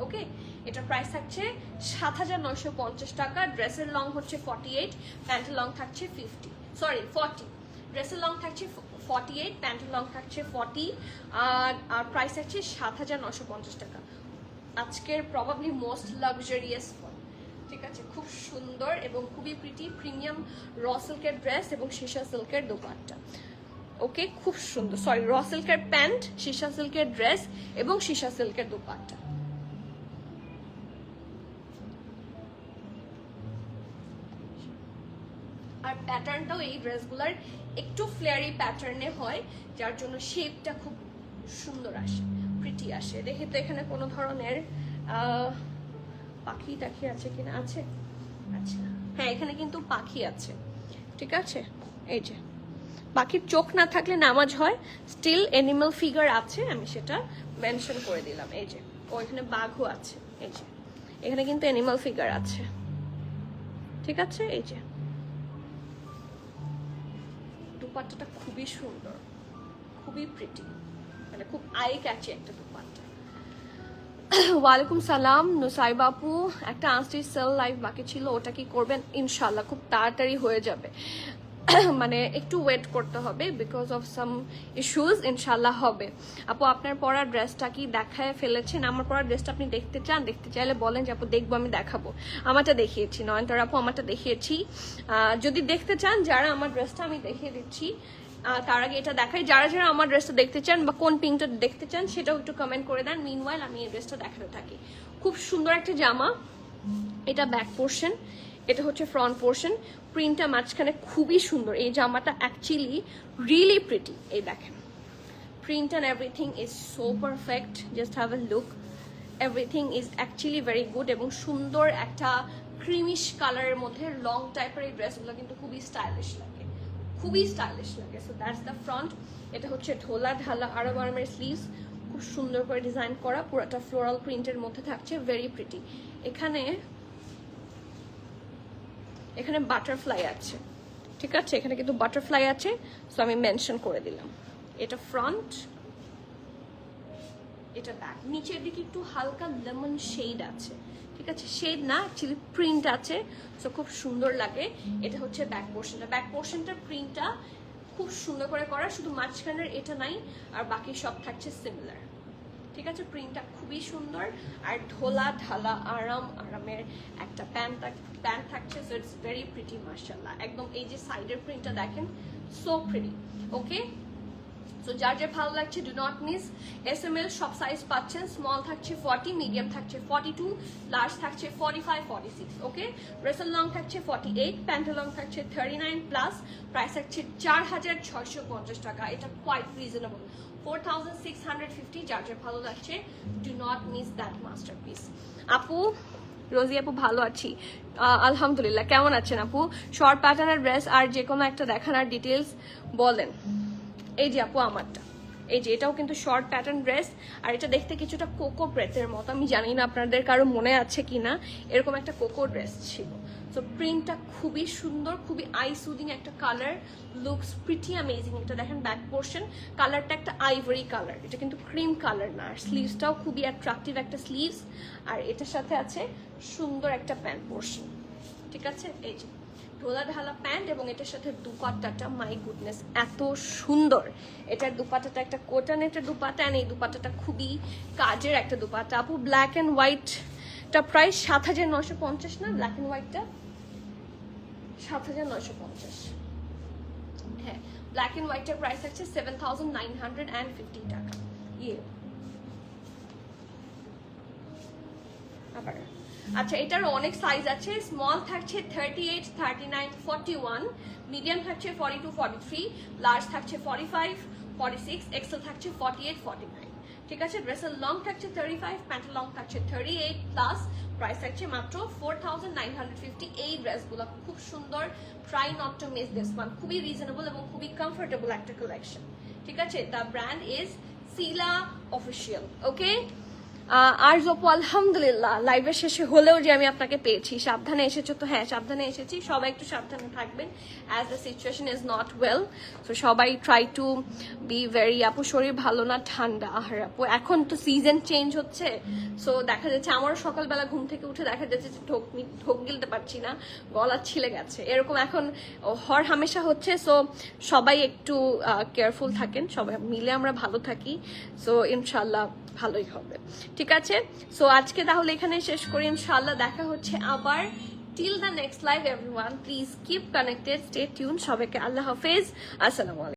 ওকে, এটার প্রাইস থাকছে 7950 টাকা। ড্রেসের লং হচ্ছে 48, প্যান্টের লং থাকছে 40। ড্রেসের লং থাকছে 48, প্যান্টের লং থাকছে 40, আর প্রাইস থাকছে 7,950 টাকা। আজকের প্রবাবলি মোস্ট লাক্সারিয়াস ফোন, ঠিক আছে, খুব সুন্দর এবং খুবই প্রিটি, প্রিমিয়াম র সিল্কের ড্রেস এবং সীসা সিল্কের দোপাট্টা। ওকে, খুব সুন্দর, সরি, র সিল্কের প্যান্ট, সীসা সিল্কের ড্রেস এবং সীসা সিল্কের দোপাট্টা। আর প্যাটার্নটাও এই ড্রেসগুলোর একটু ফ্লেয়ারি প্যাটার্নে হয়, যার জন্য শেপটা খুব সুন্দর আসে, প্রিটি আসে। দেখি তো এখানে কোনো ধরনের পাখি টাখি আছে কিনা, আছে, আচ্ছা হ্যাঁ এখানে কিন্তু পাখি আছে, ঠিক আছে। এই যে পাখির চোখ না থাকলে নামাজ হয়, স্টিল অ্যানিমাল ফিগার আছে, আমি সেটা মেনশন করে দিলাম। এই যে ওইখানে বাঘও আছে, এই যে এখানে কিন্তু অ্যানিমাল ফিগার আছে, ঠিক আছে। এই যে দুপাট্টাটা খুবই সুন্দর, খুবই প্রিটি, মানে খুব আই ক্যাচি একটা দুপাট্টা। ওয়ালাইকুম সালাম নুসাই বাপু, একটা আনস্টিচ সেল লাইভ বাকি ছিল, ওটা কি করবেন? ইনশাল্লাহ খুব তাড়াতাড়ি হয়ে যাবে, মানে একটু ওয়েট করতে হবে বিকজ অফ সাম ইস্যুস, ইনশাল্লাহ হবে। আপু আপনার পরা ড্রেসটা কি দেখায় ফেলেছেন? আমার পরা ড্রেসটা আপনি দেখতে চান? দেখতে চাইলে বলেন যে আপু দেখবো, আমি দেখাবো। আমারটা দেখিয়েছি নয়নতারা আপু, আমারটা দেখিয়েছি। যদি দেখতে চান যারা, আমার ড্রেসটা আমি দেখিয়ে দিচ্ছি, তার আগে এটা দেখাই। যারা যারা আমার ড্রেসটা দেখতে চান বা কোন পিঙ্কটা দেখতে চান সেটাও একটু কমেন্ট করে দেন। মিনওয়াইল আমি এই ড্রেসটা দেখাতে থাকি। খুব সুন্দর একটা জামা, এটা ব্যাক পোর্শন, এটা হচ্ছে ফ্রন্ট পোর্শন, প্রিন্টটা মাঝখানে খুবই সুন্দর। এই জামাটা অ্যাকচুয়ালি রিয়েলি প্রিটি, এই দেখেন print and everything is so perfect, just have a look, everything is actually very good এবং সুন্দর একটা ক্রিমিশ কালারের মধ্যে লং টাইপের এই ড্রেসগুলো কিন্তু খুবই স্টাইলিশ লাগে, খুবই স্টাইলিশ লাগে। So that's the front. এটা হচ্ছে ঢোলা ঢালা আরব আরামের স্লিভস, খুব সুন্দর করে ডিজাইন করা, পুরোটা ফ্লোরাল প্রিন্টের মধ্যে থাকছে, ভেরি প্রিটি। এখানে বাটারফ্লাই আছে, ঠিক আছে, এখানে কিন্তু বাটারফ্লাই আছে, সো আমি মেনশন করে দিলাম। এটা ফ্রন্ট, এটা ব্যাক। নিচের দিকে একটু হালকা লেমন শেড আছে, ঠিক আছে, শেড না অ্যাকচুয়ালি প্রিন্ট আছে, সো খুব সুন্দর লাগে। এটা হচ্ছে ব্যাক পোর্শনটা, ব্যাক পোর্শনটার প্রিন্টটা খুব সুন্দর করে করা, শুধু মাঝখানের এটা নাই, আর বাকি সব থাকছে সিমিলার, ঠিক আছে। প্রিন্টটা খুবই সুন্দর, আর ঢোলা ঢালা আরামের একটা প্যান্ট থাকছে, সো ইটস ভেরি প্রিটি মাশাআল্লাহ। একদম এই যে সাইডের প্রিন্টটা দেখেন, সো প্রিটি। ওকে, সো যার যার ভালো লাগছে ডু নট মিস। SML সব সাইজ পাচ্ছেন, স্মল থাকছে 40, মিডিয়াম থাকছে 42, লার্জ থাকছে 45, 46। ওকে, ড্রেসের লং থাকছে 48, প্যান্টের লং থাকছে 39 প্লাস, প্রাইস থাকছে 4,650 টাকা। এটা কোয়াইট রিজনেবল, 4,650। যার যার ভালো লাগছে do not miss that masterpiece. আপু রোজি আপু ভালো আছি আলহামদুলিল্লাহ, কেমন আছেন আপু? শর্ট প্যাটার্নের ড্রেস আর যে কোনো একটা দেখান আর ডিটেলস বলেন। এই যে আপু আমারটা, এই যে এটাও কিন্তু শর্ট প্যাটার্ন ড্রেস, আর এটা দেখতে কিছুটা কোকো ব্রেথের মতো, আমি জানি না আপনাদের কারো মনে আছে কিনা, এরকম একটা কোকো ড্রেস ছিল। সো প্রিন্টটা খুবই সুন্দর, খুবই আই সুদিং একটা কালার, লুকস প্রিটি অ্যামেজিং। এটা দেখেন ব্যাক পোর্শন, কালারটা একটা আইভরি কালার, এটা কিন্তু ক্রিম কালার না। আর স্লিভসটাও খুবই অ্যাট্রাকটিভ একটা স্লিভস, আর এটার সাথে আছে সুন্দর একটা প্যান্ট পোর্শন, ঠিক আছে। এই যে ঢোলা ঢালা প্যান্ট এবং এটার সাথে দুপাট্টাটা, মাই গুডনেস এত সুন্দর। এটার দুপাট্টাটা একটা কোটানেটের দুপাট্টা, আর এই দুপাট্টাটা খুবই কাজের একটা দুপাট্টা। আপু ব্ল্যাক অ্যান্ড হোয়াইটটা প্রাইস 7,950 না? ব্ল্যাক অ্যান্ড হোয়াইটটা 7,950, হ্যাঁ। ব্ল্যাক অ্যান্ড হোয়াইটের প্রাইস আছে 7,950 টাকা। ইয়ে আবার আচ্ছা, এটার অনেক সাইজ আছে, স্মল থাকছে 38, 39, 41, মিডিয়াম থাকছে 42, 43, লার্জ থাকছে 45, 46, এক্সেল থাকছে 48, 49, ঠিক আছে। ড্রেসের লং থাকছে 35, প্যান্টের লং থাকছে 38 প্লাস, প্রাইস থাকছে মাত্র 4,950। এই ড্রেসগুলো খুব সুন্দর, try not to miss this one, খুবই রিজনেবল এবং খুবই কমফোর্টেবল একটা কালেকশন, ঠিক আছে। The brand is Sila official. Okay, আর জপু আলহামদুলিল্লাহ লাইভের শেষে হলেও যে আমি আপনাকে পেয়েছি। সাবধানে এসেছো তো? হ্যাঁ সাবধানে এসেছি। সবাই একটু সাবধানে থাকবেন, as the situation is not well. তো সবাই ট্রাই টু বি ভেরি, আপু শরীর ভালো না, ঠান্ডা। আর আপু এখন তো সিজন চেঞ্জ হচ্ছে, সো দেখা যাচ্ছে আমারও সকালবেলা ঘুম থেকে উঠে দেখা যাচ্ছে যে ঢোক গিলতে পারছি না, গলা ছিলে গেছে, এরকম এখন হর হামেশা হচ্ছে। সো সবাই একটু কেয়ারফুল থাকেন, সবাই মিলে আমরা ভালো থাকি। সো ইনশাল্লাহ ভালোই হবে, ঠিক আছে? সো আজকে তাহলে এখানে শেষ করি, ইনশাআল্লাহ দেখা হচ্ছে আবার। Till the next live everyone, please keep connected, stay tune. সবাইকে আল্লাহ হাফেজ, আসসালামু আলাইকুম।